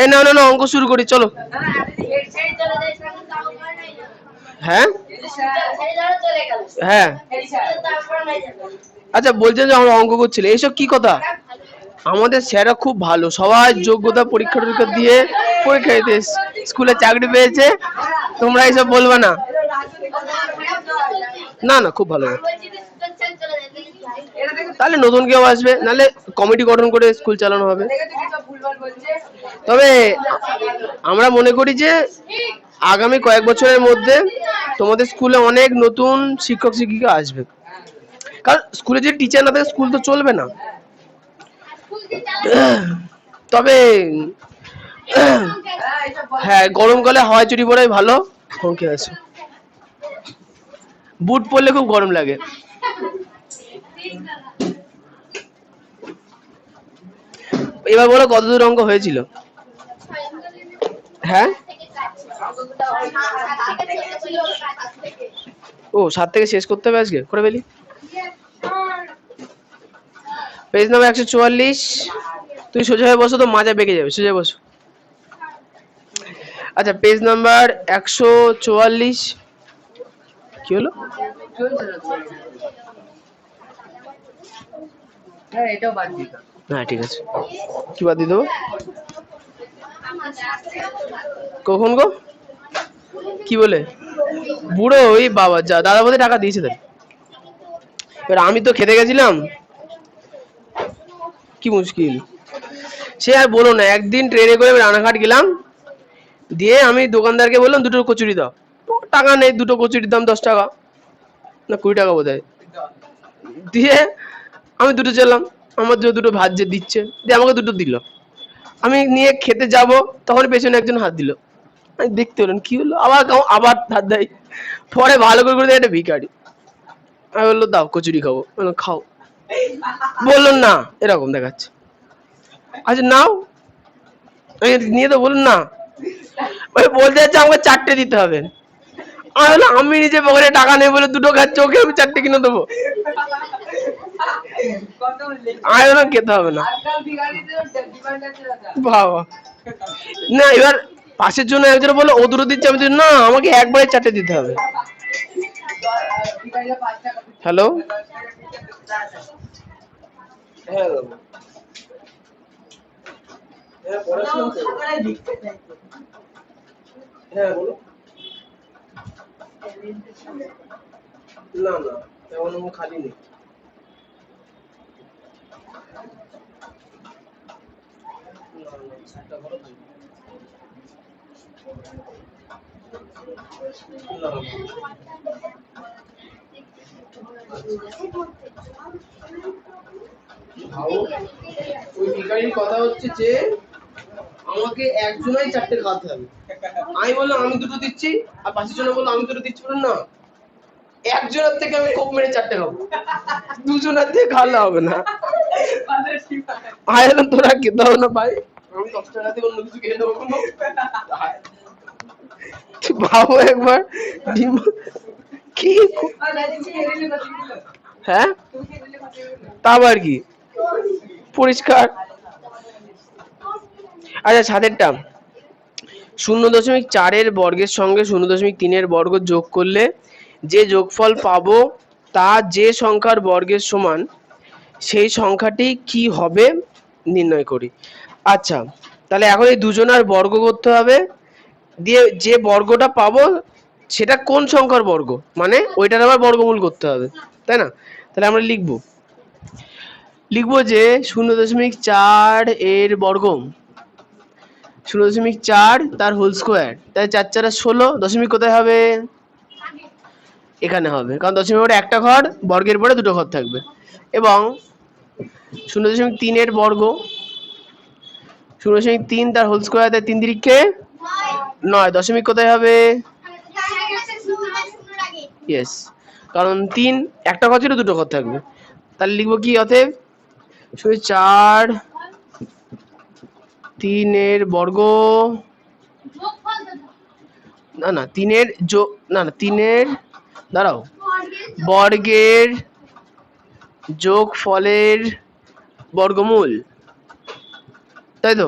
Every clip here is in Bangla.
এই না না না, অঙ্ক শুরু করি চলো। হ্যাঁ হ্যাঁ, আচ্ছা বলছে যে আমরা অঙ্ক করছিলে, এইসব কি কথা? আমাদের স্যাররা খুব ভালো, সবাই যোগ্যতা পরীক্ষা টরীক্ষা দিয়ে পরীক্ষা দিতে স্কুলে চাকরি পেয়েছে। তোমরা এইসব বলবে না। না না, খুব ভালো। তাহলে নতুন কেউ আসবে, নাহলে কমিটি গঠন করে স্কুল চালানো হবে। তবে আমরা মনে করি যে আগামী কয়েক বছরের মধ্যে তোমাদের স্কুলে অনেক নতুন শিক্ষক শিক্ষিকা আসবে, কারণ স্কুলে যদি টিচার না থাকে স্কুল তো চলবে না। তবে হ্যাঁ, গরমকালে হাওয়াই চুরি পরাই ভালো। ওকে আছে, বুট পরলে খুব গরম লাগে। এবার বলো কতদূর অঙ্ক হয়েছিল? হ্যাঁ, ও 7 থেকে শেষ করতে হবে, আজকে করে ফেলি। Page number 144। তুই সোজা হয়ে বসো, তো মাজা বেঁকে যাবে, সোজা বসো। আচ্ছা, পেজ নাম্বার 144। কি হলো? হ্যাঁ ঠিক আছে, কি বাদ দিয়ে দেবো? কখন গো? কি বলে? বুড়ো? ওই বাবা, যা দাদা বোধহয় টাকা দিয়েছে তাই। এবার আমি তো খেতে গেছিলাম, কি মুশকিল। সে আর বলো না, একদিন ট্রেনে করে রানাঘাট গেলাম, দিয়ে আমি দোকানদারকে বললাম দুটো কচুরি দাও। টাকা নেই, দুটো কচুরির দাম 10 টাকা না 20 টাকা বোধ হয়। দিয়ে আমি দুটো চাইলাম, আমার যে দুটো ভাজ্যে দিচ্ছে, দিয়ে আমাকে দুটো দিল। আমি নিয়ে খেতে যাব, তখন পেছনে একজন হাত দিল। আমি দেখতে পেলাম কি হলো, আবার আবার হাত দেয়। পরে ভালো করে করে একটা ভিখারি। আমি বললো দাও কচুরি খাবো, খাও। বললো না, এরকম দেখাচ্ছে। আচ্ছা নাও, নিয়ে তো বলুন না। ওই বলতে যাচ্ছে আমাকে 4টে দিতে হবে। আমি নিজে পকেটে টাকা নেই বলে দুটো খাচ্ছি, ওকে আমি 4টে কিনে দেবো? আমি খেতে হবে না বাবা। না, এবার পাশের জন্য একজন বললো ও দুটো দিচ্ছে, আমি না আমাকে একবারে 4টে দিতে হবে। হ্যালো, হ্যাঁ হ্যাঁ বলো। না না, তেমন খালি নেই। ওই ভিখারির কথা হচ্ছে যে আমাকে একজনই 4টে খাওয়াতে হবে। আমি বললাম আমি দুটো দিচ্ছি, আর পাশের জন্য বললো আমি দুটো দিচ্ছি। বললাম না, একজনের থেকে আমি কোপ মেরে 4টে খাবো, দুজনের থেকে খাওয়ালে হবে না। আয় তোরা খেতে হবে না ভাই, আমি 10 টাকা দিয়ে অন্য কিছু খেয়ে নেবো। ভাবো একবার, কি হ্যাঁ, তা আবার কি পরিষ্কার। আচ্ছা, ছাদেরটা 0.4 বর্গের সঙ্গে 0.3 বর্গ যোগ করলে যে যোগফল পাবো তা যে সংখ্যার বর্গের সমান, সেই সংখ্যাটি কি হবে নির্ণয় করি। আচ্ছা, তাহলে এখন এই দুজনার বর্গ করতে হবে, দিয়ে যে বর্গটা পাবো সেটা কোন সংখ্যার বর্গ, মানে ওইটার আবার বর্গমূল করতে হবে, তাই না? তাহলে আমরা লিখবো যে 0.4 এর বর্গ, 0.4 তার হোল স্কোয়ার, তাই 4 4 16। দশমিক কোথায় হবে? এখানে হবে, কারণ দশমিক পরে একটা ঘর, বর্গের পরে দুটো ঘর থাকবে। এবং 0.3 এর বর্গ, 0.3 তার হোল স্কোয়ার, তাই 3 তিরিখে 9। দশমিক কোথায় হবে? ইয়েস, কারণ 3 একটা ঘর ছিল, দুটো ঘর থাকবে। তাহলে লিখবো কি, অতএব 4 3 এর বর্গ, না না 3 এর যোগ, না না 3 এর দাঁড়াও, বর্গের যোগ ফলের বর্গমূল, তাই তো?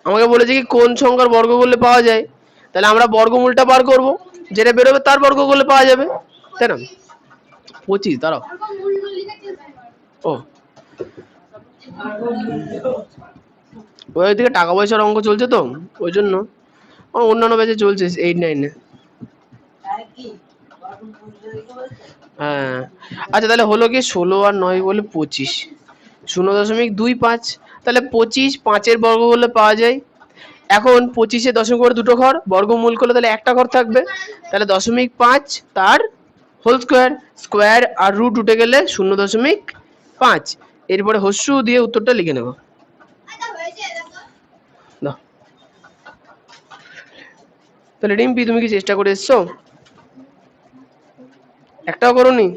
আমাকে বলেছে কি কোন সংখ্যার বর্গ করলে পাওয়া যায়, তাহলে আমরা বর্গমূলটা বার করব, যেটা বেরোবে তার বর্গ করলে পাওয়া যাবে, তাই না? 25, দাঁড়াও। ও ওই দিকে টাকা পয়সার অঙ্ক চলছে তো, ওই জন্য অন্যান্য ব্যাচে চলছে 8-9-এ। হ্যাঁ, আচ্ছা তাহলে হলো কি 16 আর 9 বলে 25, 0.25, তাহলে 25 5-এর বর্গ করলে পাওয়া যায়। এখন 25-এ দশমিক করে দুটো ঘর, বর্গমূল করলে তাহলে একটা ঘর থাকবে, তাহলে 0.5 তার হোল স্কোয়ার, স্কোয়ার আর রুট উঠে গেলে 0.5। এরপরে হস্যু দিয়ে উত্তরটা লিখে নেব। দাও। তাহলে রিম্পি তুমি কি চেষ্টা করে এসছো? একটাও করোনি?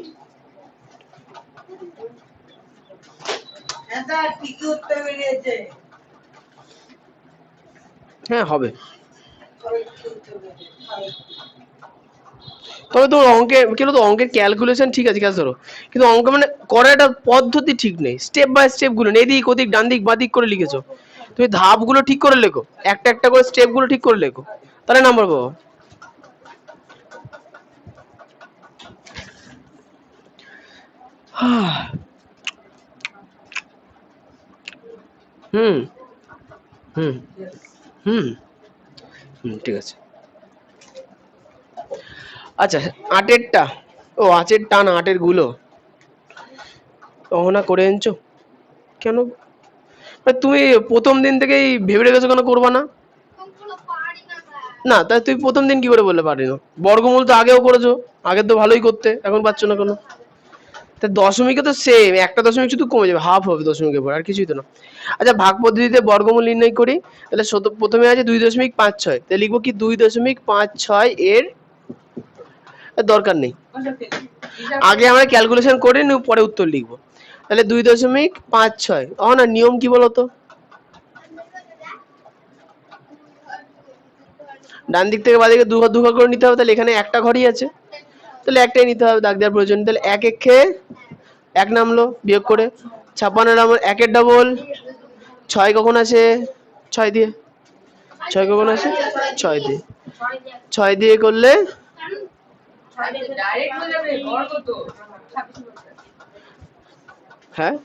হ্যাঁ হবে, তবে তোমার অঙ্কে কেন তো অঙ্কের ক্যালকুলেশন ঠিক আছে, কাজ ধরো, কিন্তু অঙ্ক মানে করার একটা পদ্ধতি ঠিক নেই, স্টেপ বাই স্টেপ গুলো নেই, এদিক ওদিক ডান দিক বাঁ দিক করে লিখেছো। তুমি ধাপগুলো ঠিক করে লেখো, একটা একটা করে স্টেপ গুলো ঠিক করে লেখো, তাহলে নাম্বার পাবো। হুম হুম হুম হুম ঠিক আছে। আচ্ছা, আটেরটা, ও আটের টান, আটের গুলো অহনা করে এনেছো কেন? তুমি প্রথম দিন থেকেই ভেবে রেখেছো কেন করবা না? না তাই তুই প্রথম দিন কি করে বললে পারি না? বর্গমূল তো আগেও করেছো, আগে তো ভালোই করতে, এখন পাচ্ছ না কেন? তা দশমিকে তো সেম, একটা দশমিক শুধু কমে যাবে, হাফ হবে দশমিকের পর, আর কিছুই তো না। আচ্ছা ভাগ পদ্ধতিতে বর্গমূল নির্ণয় করি, তাহলে প্রথমে আছে 2.56, তাহলে লিখবো কি 2.56 এর দরকার নেই, আগে আমরা ক্যালকুলেশন করে নিয়ে পরে উত্তর লিখবো। তাহলে 2.56, না নিয়ম কি বলতো, ডান দিক থেকে বাঁ দিকে দু ঘর দু ঘর করে নিতে হবে, তাহলে এখানে একটা ঘরই আছে, তাহলে একটাই নিতে হবে, দাগ দেওয়ার প্রয়োজন। তাহলে এক একে এক নামলো বিয়োগ করে, 56 নাম একের ডবল, 6 কখন আছে 6 দিয়ে, 6 কখন আছে 6 দিয়ে, 6 দিয়ে করলে হ্যাঁ,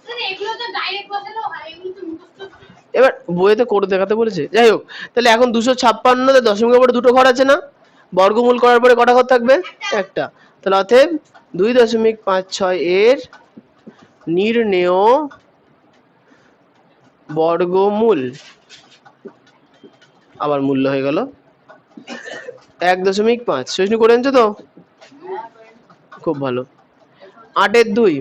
এবার বইয়েতে করে দেখাতে বলেছে, যাই হোক। তাহলে এখন 256 দশমিকের পরে দুটো ঘর আছে না, বর্গমূল করার পরে কটা ঘর থাকবে, একটা, তাহলে অতএব 2.56 এর নির্ণেয় বর্গমূল, আবার মূল্য হয়ে গেল 1.5। সহিষ্ণু করে আনছো তো, খুব ভালো। 8-এর 2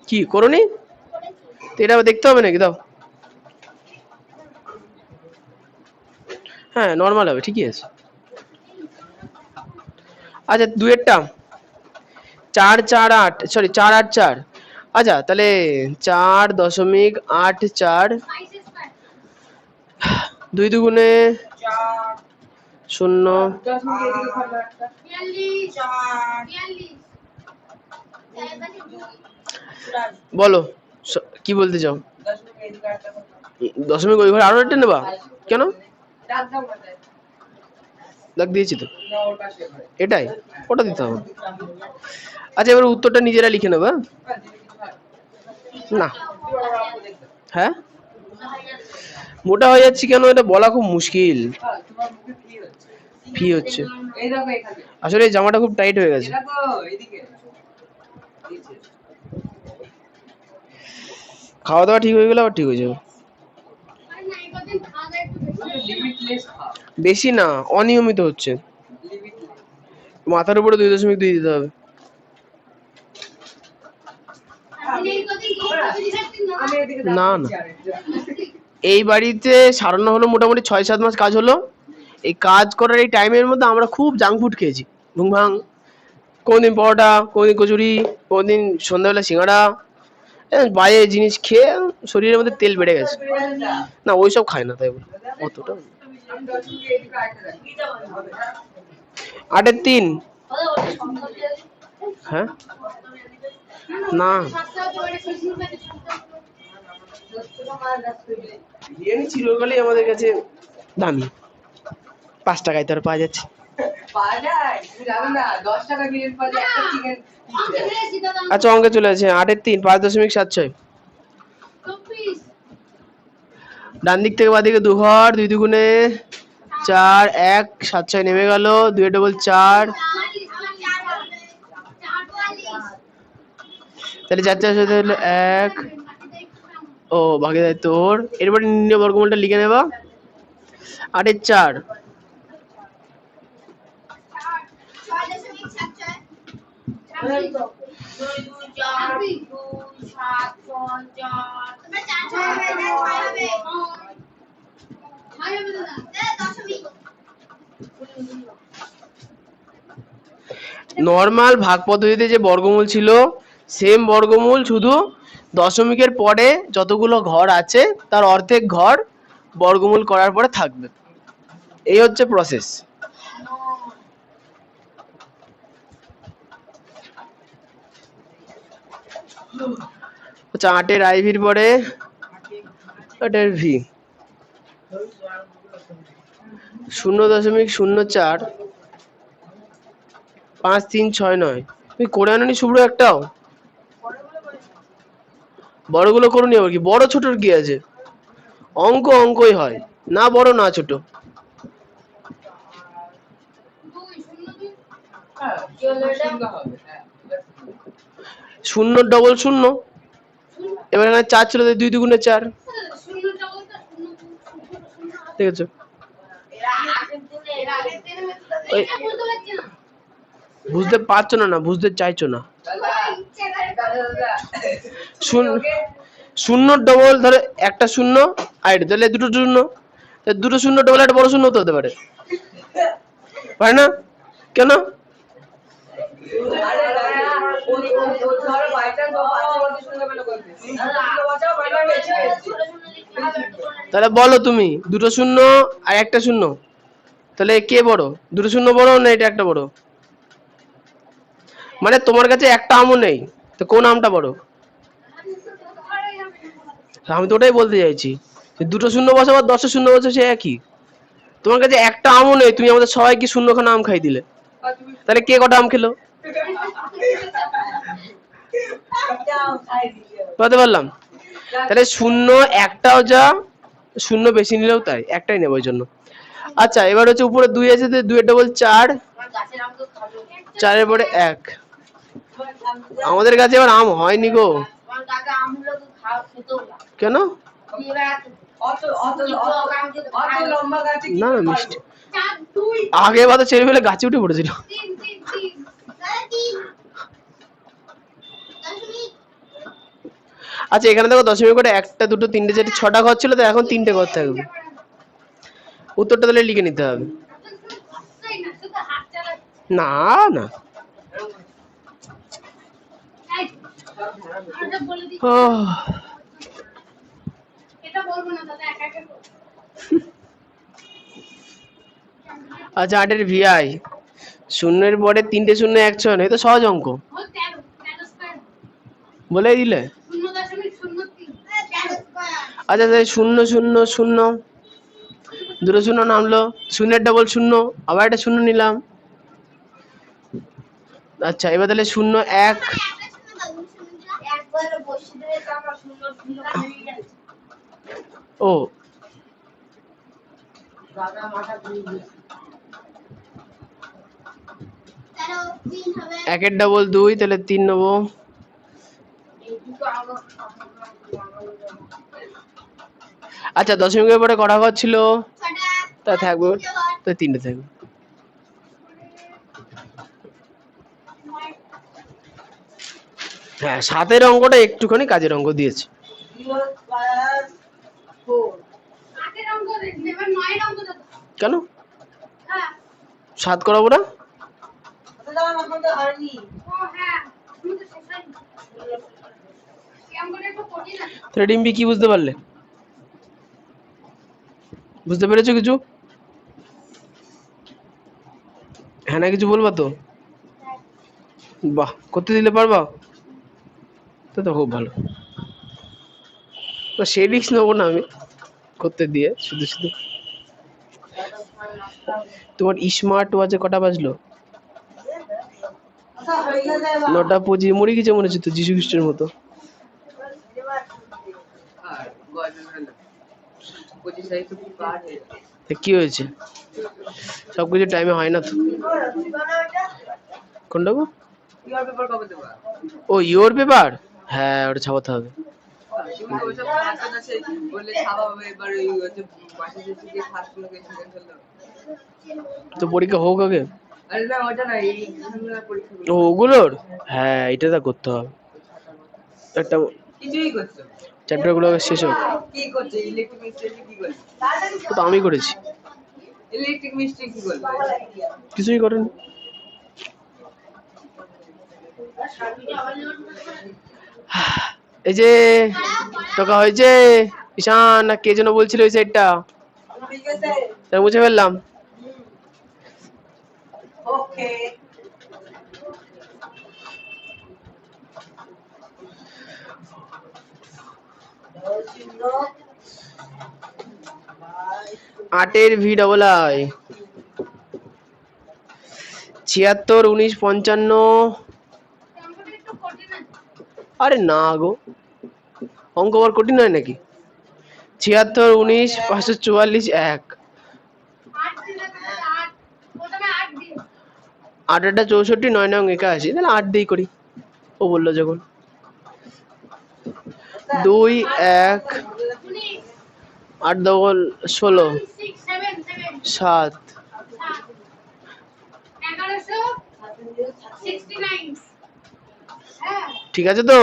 কি করনি, এটা আবার দেখতে হবে নাকি, দাও। হ্যাঁ নর্মাল হবে, ঠিকই আছে। আচ্ছা 2-এরটা 4-4-8, সরি 4-8-4, আচ্ছা তাহলে 4.84, 2 দুগুণে 0, বলো কি বলতে চাও? দশমিক ওই ঘরে আরো একটা নেবা কেন? দাগ দিয়েছি তো, এটাই, ওটা দিতে হবে। আচ্ছা এবার উত্তরটা নিজেরা লিখে নেবে না। হ্যাঁ মোটা হয়ে যাচ্ছি কেন, এটা বলা খুব মুশকিল। ফি হচ্ছে, আসলে এই জামাটা খুব টাইট হয়ে গেছে। খাওয়া দাওয়া ঠিক হয়ে গেলে আবার ঠিক হয়ে যাবে। বেশি না, অনিয়মিত হচ্ছে, মাথার উপরে 2.2 দিতে হবে। না না, এই বাড়িতে সারানো হলো মোটামুটি 6-7 মাস কাজ হলো। এই কাজ করার এই টাইমের মধ্যে আমরা খুব জাঙ্ক ফুড খেয়েছি, ঘুম ভাঙ, কোনদিন পরোটা, কোনদিন কচুরি, কোনদিন সন্ধ্যাবেলা সিঙ্গাড়া, বাইরে জিনিস খেয়ে শরীরের মধ্যে তেল বেড়ে গেছে। না ওইসব খায় না, তাই বলে অতটা। 8-এর 3, হ্যাঁ না বিরিয়ানি চিরকালই আমাদের কাছে দামি। 5 টাকায় তো আর পাওয়া যাচ্ছে। আচ্ছা অঙ্কে চলে আছে 8 এর 3 5.76। ডান দিক থেকে বাদিকে 2 ঘর, 2 দুগুণে 4, 1 7 6 নেমে গেল, 2 ডবল 4, তাহলে 4 4 সাথে হলো 1। ও বাকি দেয় তোর। এরপরে নির্ণয় বর্গমূলটা লিখে নেবা। 8 এর 4 নর্মাল ভাগ পদ্ধতিতে যে বর্গমূল ছিল সেম বর্গমূল, শুধু দশমিকের পরে যতগুলো ঘর আছে তার অর্ধেক ঘর বর্গমূল করার পরে থাকবে। এই হচ্ছে প্রসেস। আচ্ছা 8 এর আইভির পরে 8 এর ভি 0.04 5369। তুই করে আনি শুভ্র একটাও? বড়গুলো করুনি আবার কি? বড় ছোটর কি আছে? অঙ্ক অঙ্কই হয়, না বড় না ছোট। শূন্য ডবল শূন্য, এবার এখানে 4 ছিল, 2 দুগুণে 4, ঠিক আছে? বুঝতে পারছো না, না বুঝতে চাইছো না। শূন্য ডবল ধরো একটা শূন্য আর এটা, তাহলে দুটো শূন্য, দুটো শূন্য ডবল একটা বড় শূন্য হতে পারে, পারে না? কেন? তাহলে বলো তুমি, দুটো শূন্য আর একটা শূন্য, তাহলে কে বড়? দুটো শূন্য বড় না এটা একটা বড়? মানে তোমার কাছে একটা আমও নেই, তো কোন আমটা বড়? আমি তো ওটাই বলতে চাইছি, দুটো শূন্য বসে বা 10 শূন্য বসে সে একই। তোমার কাছে একটা আমও নেই, তুমি আমাদের সবাইকে শূন্যখানা আম খাই দিলে, তাহলে কে কটা আম খেলো? বুঝতে পারলাম। তাহলে শূন্য একটাও যা, শূন্য বেশি নিলেও তাই, একটাই নেব ওই জন্য। আচ্ছা এবার হচ্ছে উপরে 2 আছে, 2 এর ডবল 4, 4 এর পরে 1। আমাদের কাছে এবার আম হয়নি গো। কেন? না না মিষ্টি আগে বাদে ছেড়ে ফেলে গাছে উঠে পড়েছিল। আচ্ছা এখানে দেখো দশমিক করে 1 2 3 4 6টা ঘর ছিল, তো এখন 3টে ঘর থাকবে। উত্তরটা তাহলে লিখে নিতে হবে। না না আচ্ছা 8 এর ভিআই, শূন্যের পরে 3টে শূন্য 1 6, এই তো সহজ অঙ্ক, বলেই দিলে। আচ্ছা 0 0 0, দুটো শূন্য নামলো, শূন্যের ডবল শূন্য, আবার একটা শূন্য নিলাম। আচ্ছা এবার তাহলে 0 1, ও 1 এর ডবল 2, তাহলে 3 নেবো। আচ্ছা দশমিকের পরে কটা ঘর ছিল? তা থাকবে, তো 3টে থাকবে। হ্যাঁ 7 এর অঙ্কটা একটুখানি কাজের অঙ্ক দিয়েছে। কেন 7 করাবো না? ডিম্বি কি বুঝতে পারলে? বুঝতে পেরেছো কিছু? হ্যাঁ না কিছু বলবা তো? বাহ, করতে দিলে পারবা? তো খুব ভালো। তো সেই রিস্ক নেবো না আমি করতে দিয়ে শুধু শুধু। তোমার স্মার্ট ওয়াচে কটা বাজলো? 9:25। মরে গেছে মনে হচ্ছে তো যীশু খ্রিস্টের মতো। কি হয়েছে? সবকিছু টাইমে হয় না তো। কোনটা গো? ও ইওর পেপার, হ্যাঁ ওটা ছাপাতে হবে। তো পরীক্ষা হোক আগে। ওগুলোর হ্যাঁ এটা তো করতে হবে। একটা চ্যাপ্টার গুলো শেষ হোক। তো আমি করেছি। কিছুই করেনি। এই যে টাকা হয়েছে ঈশান না কে যেন বলছিল ওই সাইডটা মুছে ফেললাম। ওকে 8 VII 76 19 55। আরে না গো, অঙ্ক আবার কঠিন হয় নাকি? 76 19 544 1। 8 8 64 9 9 81, তাহলে 8 দিয়ে করি। ও বললো যখন 2 1 8 ডবল 16 7। ঠিক আছে তো?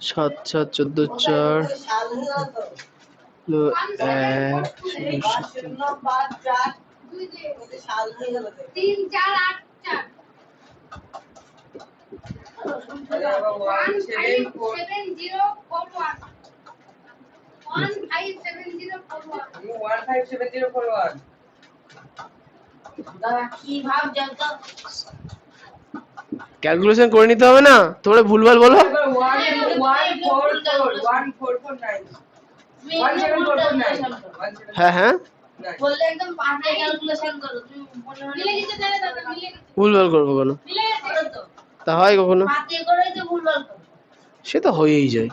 সাত সাত 14 4 ক্যালকুলেশন করে নিতে হবে না, তোমরা ভুলভাল বলো। হ্যাঁ হ্যাঁ ভুলভাল করবো কেন? তা হয় কখনো? সে তো হয়েই যায়,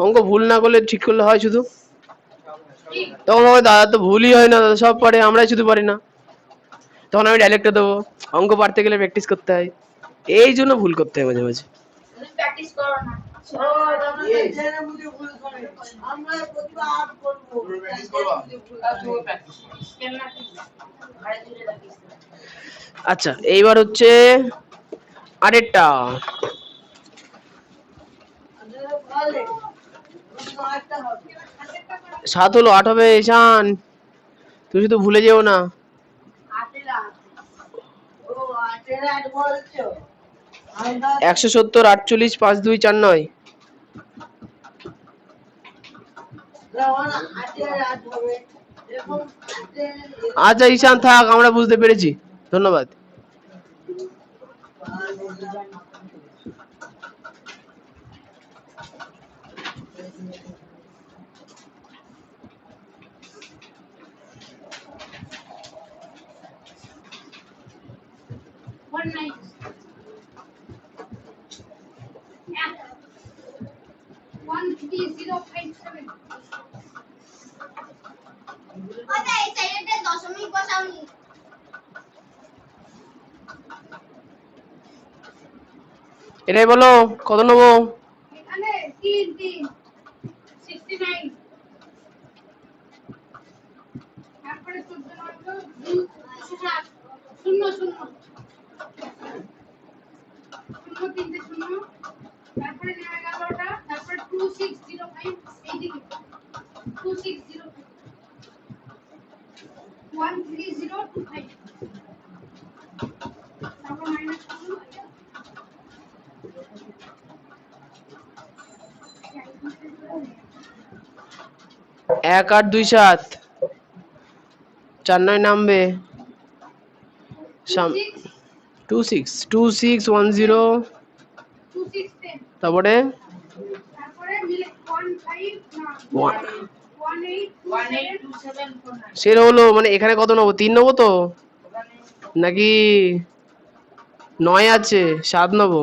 অঙ্ক ভুল না করলে ঠিক করলে হয় শুধু। তখন হবে দাদা তো ভুলই হয় না, দাদা সব পারে, আমরাই শুধু পারি না। তখন আমি ডাইরেক্টর দেবো, অঙ্ক পারতে গেলে প্র্যাকটিস করতে হয়, এই জন্য ভুল করতে হয় মাঝে মাঝে। আচ্ছা এইবার হচ্ছে আরেকটা। 7 হলো 8 হবে ঈশান, তুমি শুধু ভুলে যেও না। 170 48 5 2 4 9। আচ্ছা ঈশান থাক, আমরা বুঝতে পেরেছি, ধন্যবাদ। এটাই বলো কত নেবো? এক 8 2 7 4 9 নামবে 2610 তারপরে সেটা হলো মানে এখানে কত নেবো 3 নেবো তো নাকি 9 আছে 7 নেবো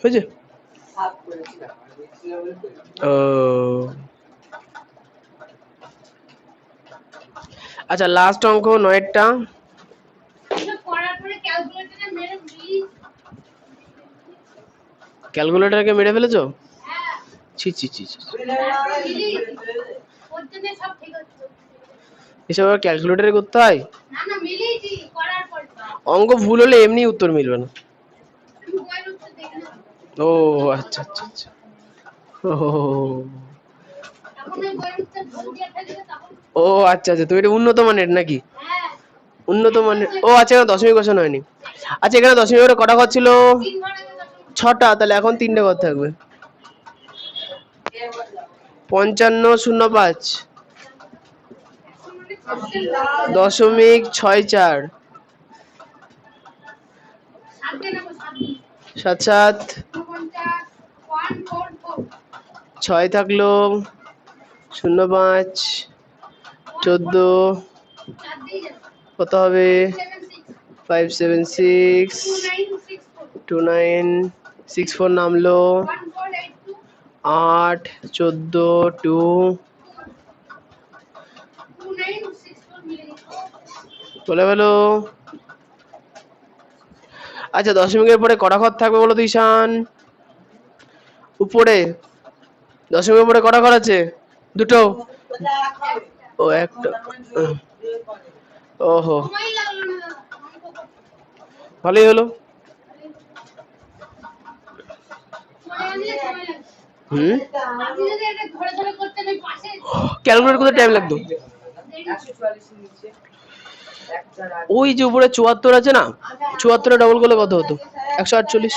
হয়েছে আচ্ছা লাস্ট অঙ্ক 9টা ক্যালকুলেটরকে মেরে ফেলেছো ছি ছি ছি ছি এসব আবার ক্যালকুলেটরে করতে হয় অঙ্ক ভুল হলে এমনি উত্তর মিলবে না ও আচ্ছা আচ্ছা আচ্ছা ও ও আচ্ছা আচ্ছা তুমি এটা উন্নত মানের নাকি উন্নত মানের ও আচ্ছা এখানে দশমিক বসানো হয়নি আচ্ছা এখানে দশমিক করে কটা ঘর ছিল 6টা তাহলে এখন 3টে ঘর থাকবে 5505 .64 7 6 থাকলো 05 14 কত হবে 576 2964 নামলো 8 14 2 বলে গেল আচ্ছা দশমিকের পরে কটা ঘর থাকবে বলো তো ঈশান উপরে দশমিকের পরে কটা ঘর আছে দুটো ও একটা ওহো ভালোই হলো ক্যালকুলেট করতে টাইম লাগতো ওই যে উপরে 74 আছে না 74 ডবল করলে কত হতো 148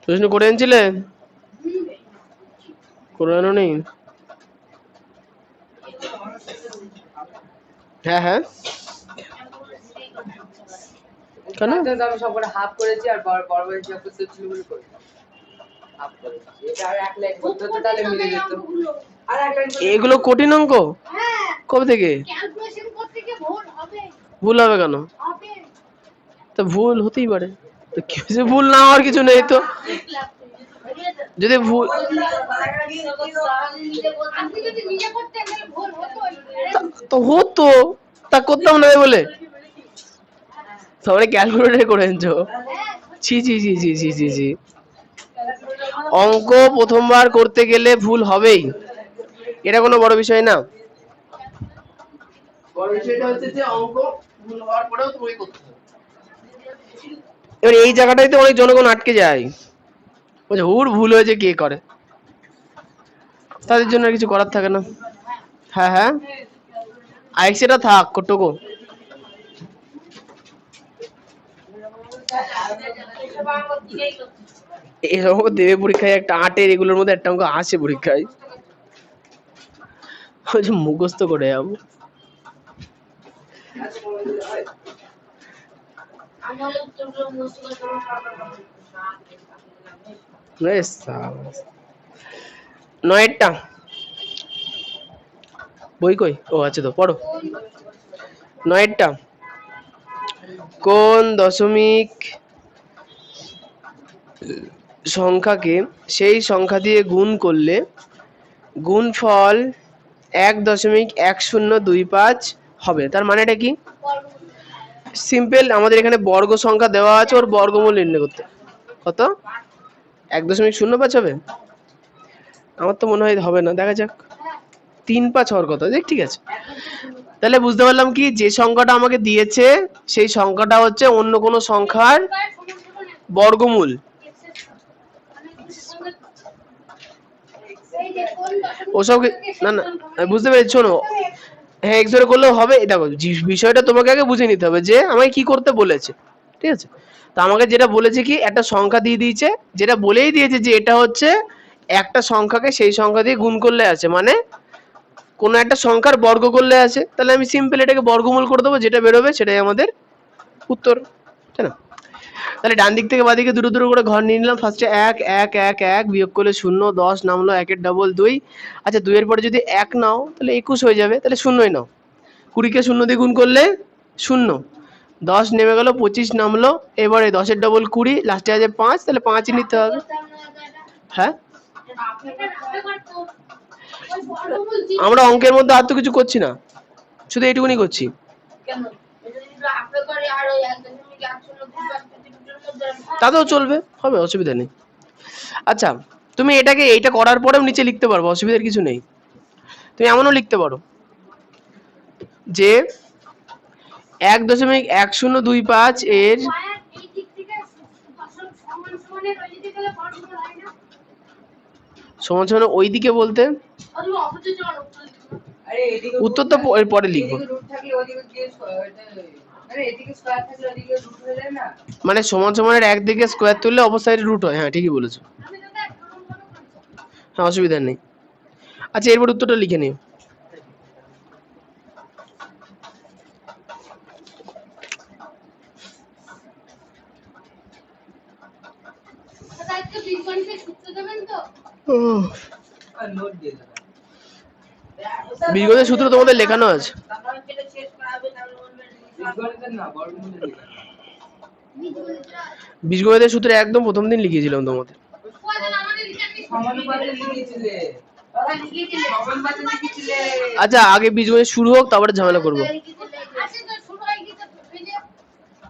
প্রশ্ন করে আনছিলে করে আনো নেই হ্যাঁ হ্যাঁ কেন আমি সবকটা হাফ করেছি আর বড় বড় হিসাব করতে ছিল বলে করে হাফ করেছি এটা আর 1 লাখ করতে তো তাহলে মিলে যেত আর একটা এগুলো কঠিন অঙ্ক হ্যাঁ কবে থেকে ক্যালকুলেশন করতে গিয়ে ভুল হবে কেন হবে তো ভুল হতেই পারে তো কিছু ভুল না হওয়ার কিছু নেই তো যদি ভুল তো হতো তা করতাম না বলে সবাই ক্যালকুলেটর করে আনছো ছি ছি ছি ছি ছি ছি ছি অঙ্ক প্রথমবার করতে গেলে ভুল হবেই এটা কোনো বড় বিষয় না বড় বিষয়টা হচ্ছে যে অঙ্ক ভুল হওয়ার পরেও তুমি করতে হবে এবার এই জায়গাটাইতে অনেক জনগণ আটকে যায় বলছে হুর ভুল হয়েছে কে করে তাদের জন্য কিছু করার থাকে না হ্যাঁ হ্যাঁ আইসিটা থাক কটুকু এরকম দেবে পরীক্ষায় একটা 8-এর এগুলোর মধ্যে একটা অঙ্ক আসে পরীক্ষায় মুখস্থ করে যাবো নয়টা বই কই ও আছে তো পড়ো 9টা কোন দশমিক সংখ্যাকে সেই সংখ্যা দিয়ে গুণ করলে গুণফল 1.1025 হবে তার মানেটা কি সিম্পল আমাদের এখানে বর্গ সংখ্যা দেওয়া আছে ওর বর্গমূল নির্ণয় করতে কত 1.05 হবে আমার তো মনে হয় হবে না দেখা যাক 3-5 হওয়ার কথা দেখ ঠিক আছে তাহলে বুঝতে পারলাম কি যে সংখ্যাটা আমাকে দিয়েছে সেই সংখ্যাটা হচ্ছে অন্য কোনো সংখ্যার বর্গমূল ওসব না না আমি বুঝতে পেরেছি, শোনো, হ্যাঁ এক্স ধরে করলেও হবে। দেখো বিষয়টা তোমাকে আগে বুঝে নিতে হবে যে আমাকে কি করতে বলেছে, ঠিক আছে? তো আমাকে যেটা বলেছে কি একটা সংখ্যা দিয়ে দিয়েছে, যেটা বলেই দিয়েছে যে এটা হচ্ছে একটা সংখ্যাকে সেই সংখ্যা দিয়ে গুণ করলে আছে, মানে কোনো একটা সংখ্যার বর্গ করলে আছে, তাহলে আমি সিম্পল এটাকে বর্গমূল করে দেবো, যেটা বেরোবে সেটাই আমাদের উত্তর, তাই না? তাহলে ডান দিক থেকে বাদিকে দুটো দুটো করে ঘর নিয়ে নিলাম। ফার্স্টে 1 1 1 1 বিয়োগ করলে 0, 10 নামলো, 1 এর ডবল 2। আচ্ছা 2 এর পরে যদি 1 নাও তাহলে 21 হয়ে যাবে, তাহলে 0ই নাও। 20 কে 0 দিয়ে গুণ করলে 0, 10 নেমে গেল, 25 নামলো। এবারে 10 এর ডবল 20, লাস্টে আছে 5, তাহলে 5ই নিতে হবে। হ্যাঁ আমরা অঙ্কের মধ্যে আর তো কিছু করছি না, শুধু এইটুকুনি করছি। তাতেও চলবে, হবে, অসুবিধা নেই। আচ্ছা তুমি এটাকে এইটা করার পরেও নিচে লিখতে পারবো, অসুবিধার কিছু নেই। তুমি এমনও লিখতে পারো যে 1.1025 এর সমান সমান ওই দিকে বলতে উত্তর তো পরে লিখবো, মানে সমান সমানের একদিকে স্কোয়ার তুললে অপর রুট হয়। হ্যাঁ ঠিকই বলেছো, হ্যাঁ অসুবিধা নেই। আচ্ছা এরপর উত্তরটা লিখে নিও। বীজগণিতের সূত্র তোমাদের লেখানো আছে। বীজগণিতের সূত্র একদম প্রথম দিন লিখিয়েছিলাম তোমাদের। আচ্ছা আগে বীজগণিত শুরু হোক, তারপরে ঝামেলা করবো।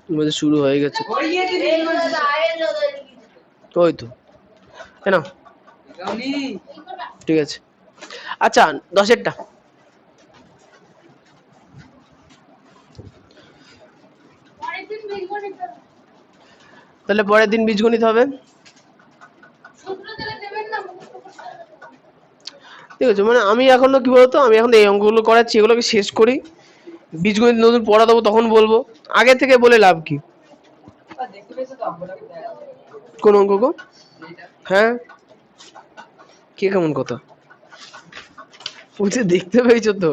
তোমাদের শুরু হয়ে গেছে, ওই তো, তাই না? ঠিক আছে। আচ্ছা 10-এরটা তাহলে পরের দিন বীজগণিত হবে, ঠিক আছে? মানে আমি এখনো কি বলতো, আমি এখন এই অঙ্কগুলো করাচ্ছি, এগুলোকে শেষ করি, বীজগণিত নতুন পড়া দেবো তখন বলবো, আগে থেকে বলে লাভ কি? কোন অঙ্ক গো? হ্যাঁ কে কেমন কথা বলছে, দেখতে পেয়েছো তো?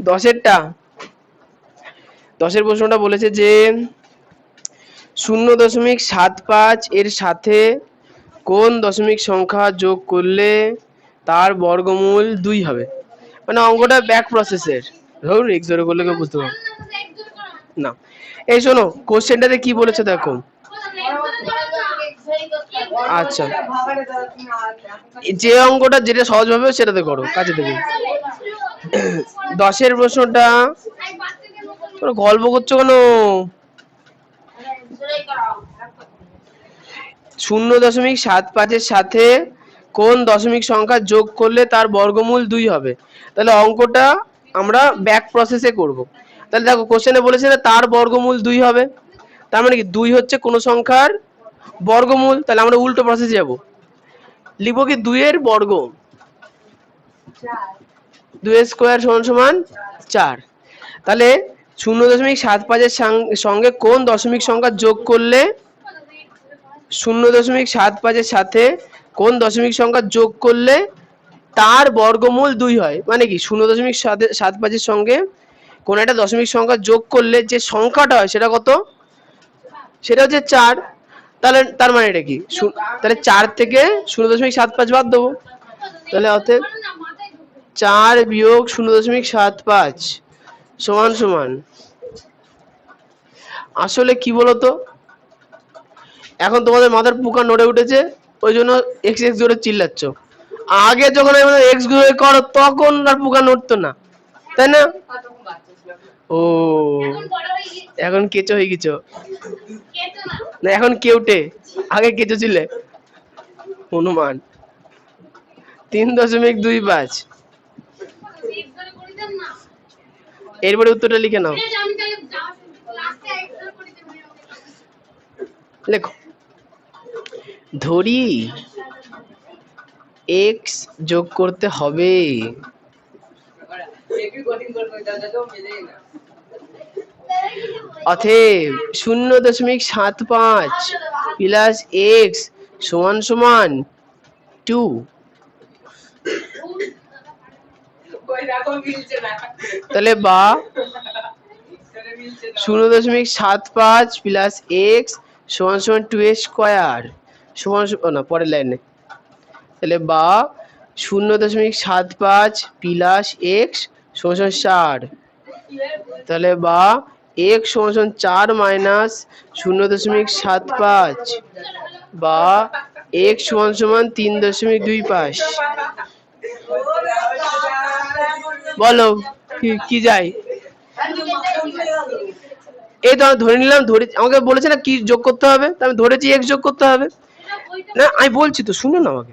10-এরটা, 10-এর প্রশ্নটা বলেছে যে 0.75 এর সাথে কোন দশমিক সংখ্যা যোগ করলে তার বর্গমূল 2 হবে। মানে অঙ্কটা ব্যাক প্রসেসের, ধরুন এক্স ধরে করলে কেউ বুঝতে পারবে না। এই শোনো কোশ্চেনটাতে কি বলেছে দেখো। আচ্ছা যে অঙ্কটা যেটা সহজ হবে সেটাতে করো, কাছে থেকে। 10-এর প্রশ্নটা তোমরা গল্প করছো কেন? 0.75 এর সাথে কোন দশমিক সংখ্যা যোগ করলে তার বর্গমূল 2 হবে। তাহলে অঙ্কটা আমরা ব্যাক প্রসেসে করব। তাহলে দেখো কোশ্চেনে বলেছে না তার বর্গমূল 2 হবে, তার মানে কি 2 হচ্ছে কোন সংখ্যার বর্গমূল, তাহলে আমরা উল্টো প্রসেসে যাব, লিখবো কি 2 এর বর্গ, 2 এর স্কয়ার সমান সমান 4। তাহলে 0.75 এর সঙ্গে কোন দশমিক সংখ্যা যোগ করলে 0.75 এর সাথে কোন দশমিক সংখ্যা যোগ করলে তার বর্গমূল 2 হয়, মানে কি 0.75 এর সঙ্গে কোন একটা দশমিক সংখ্যা যোগ করলে যে সংখ্যাটা হয় সেটা কত? সেটা হচ্ছে 4। তাহলে তার মানে এটা কি, তাহলে 4 থেকে 0.75 বাদ দেবো, তাহলে অতএব 4 বিয়োগ 0.75 সমান সমান, আসলে কি বলতো, এখন তোমাদের মাথার পোকা নড়ে উঠেছে, ওই জন্য এক্স এক্স জোরে চিল্লাচ্ছ। আগে যখন এক্স জোরে করো তখন আর পোকা নড়তো না, তাই না? ও এখন কেঁচো হয়ে গেছো না, এখন কেউটে, আগে কেঁচো ছিলে। হনুমান 3.25, এরপরে উত্তরটা লিখে নাও, লেখো। ধরি এক্স যোগ করতে হবে। অতএব 0.75 প্লাস এক্স সমান সমান 2। তাহলে বা 0.75 প্লাস এক্স সমান সমান 2 স্কয়ার সমান না পরের লাইনে, তাহলে বা 0.75 প্লাস এক্স সমান সমান 4। তাহলে বা এক্স সমান সমান 4 মাইনাস 0.75 বা এক্স সমান সমান 3.25। বলো কি যায়? এই তো আমি ধরে নিলাম, ধরে আমাকে বলেছে না কি যোগ করতে হবে, আমি ধরেছি এক্স যোগ করতে হবে। না আমি বলছি তো, শুনো না আমাকে।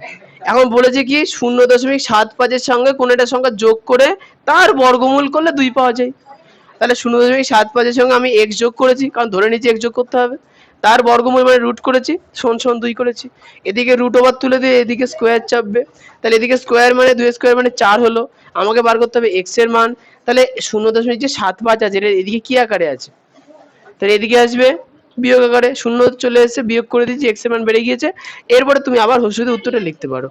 এখন বলেছে কি 0.75 এর সঙ্গে কোন একটা সংখ্যা যোগ করে তার বর্গমূল করলে 2 পাওয়া যায়। তাহলে 0.75 এর সঙ্গে আমি এক্স যোগ করেছি, কারণ ধরে নিয়েছি এক্স যোগ করতে হবে, তার বর্গমূল মানে রুট করেছি, সমান সমান 2 করেছি। এদিকে রুট ওভার তুলে দিয়ে এদিকে স্কোয়ার চাপবে, তাহলে এদিকে স্কোয়ার মানে 2 স্কোয়ার মানে 4 হলো। আমাকে বার করতে হবে এক্স এর মান। তাহলে 0.75 আছে, এটা এদিকে কি আকারে আছে, তাহলে এদিকে আসবে বিয়োগ আকারে, 0 চলে এসে বিয়োগ করে দিয়েছি, এক্স এর মান বেড়ে গিয়েছে। এরপরে তুমি আবার শুধু উত্তরটা লিখতে পারো,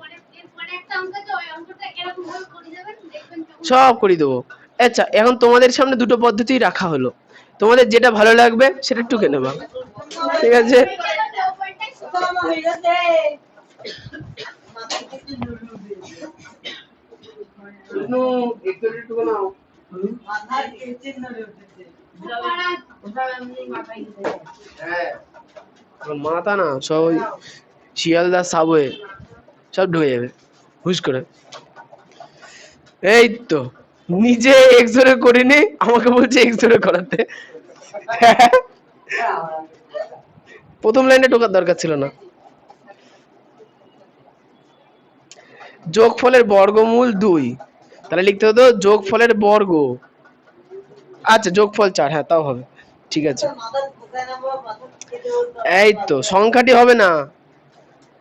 সব করে দেবো। আচ্ছা এখন তোমাদের সামনে দুটো পদ্ধতি রাখা হলো, তোমাদের যেটা ভালো লাগবে সেটা টুকে নেবা, ঠিক আছে? মাথা না সব শিয়ালদা সাবওয়ে সব ঢুকে যাবে হুশ করে। এই তো নিজে এক্স ধরে করিনি, আমাকে বলছে এক্স ধরে করাতে। প্রথম লাইনে ঢোকার দরকার ছিল না। যোগফলের বর্গমূল 2, তাহলে লিখতে হতো যোগফলের বর্গ। আচ্ছা যোগফল 4, হ্যাঁ তাও হবে, ঠিক আছে। এই তো সংখ্যাটি হবে না,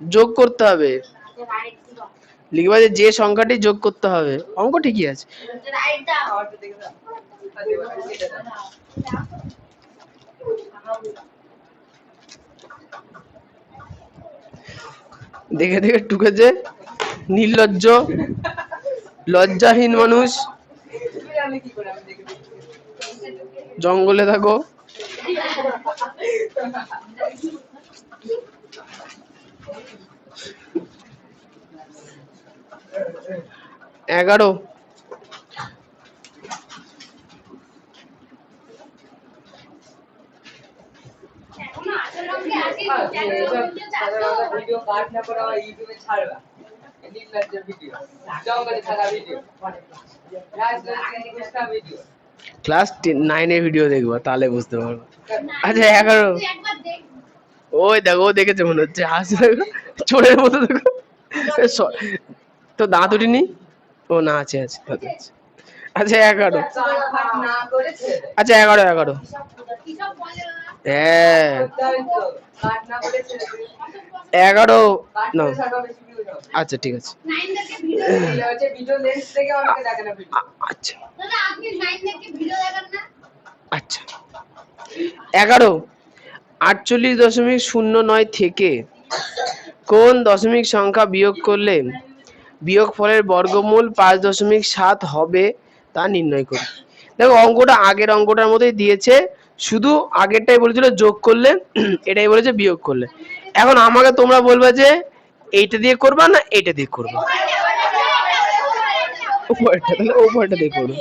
যোগ করতে হবে, লিখবা যে সংখ্যাটি যোগ করতে হবে, অঙ্ক ঠিকই আছে। দেখে দেখে টুকেছে, নির্লজ্জ লজ্জাহীন মানুষ, জঙ্গলে থাকো। এগারো ক্লাস 9 এর ভিডিও দেখবো তাহলে বুঝতে পারবো। আচ্ছা 11 ওই দেখো, ও দেখেছে মনে হচ্ছে, হাসি দেখো চোরের মতো দেখো, তো দাঁত উঠিনি, ও না আছে আছে। আচ্ছা 11, আচ্ছা 11 হ্যাঁ 11 না, আচ্ছা ঠিক আছে। আচ্ছা আচ্ছা 11 48.09 থেকে কোন দশমিক সংখ্যা বিয়োগ করলে বিয়োগফলের বর্গমূল 5.7 হবে তা নির্ণয় করি। দেখো অঙ্কটা আগের অঙ্কটার মতোই দিয়েছে, শুধু আগেরটাই বলেছিল যোগ করলে, এটাই বলেছে বিয়োগ করলে। এখন আমাকে তোমরা বলবে যে এইটা দিয়ে করবা না এইটা দিয়ে করবা, উপরটা দিয়ে করবো।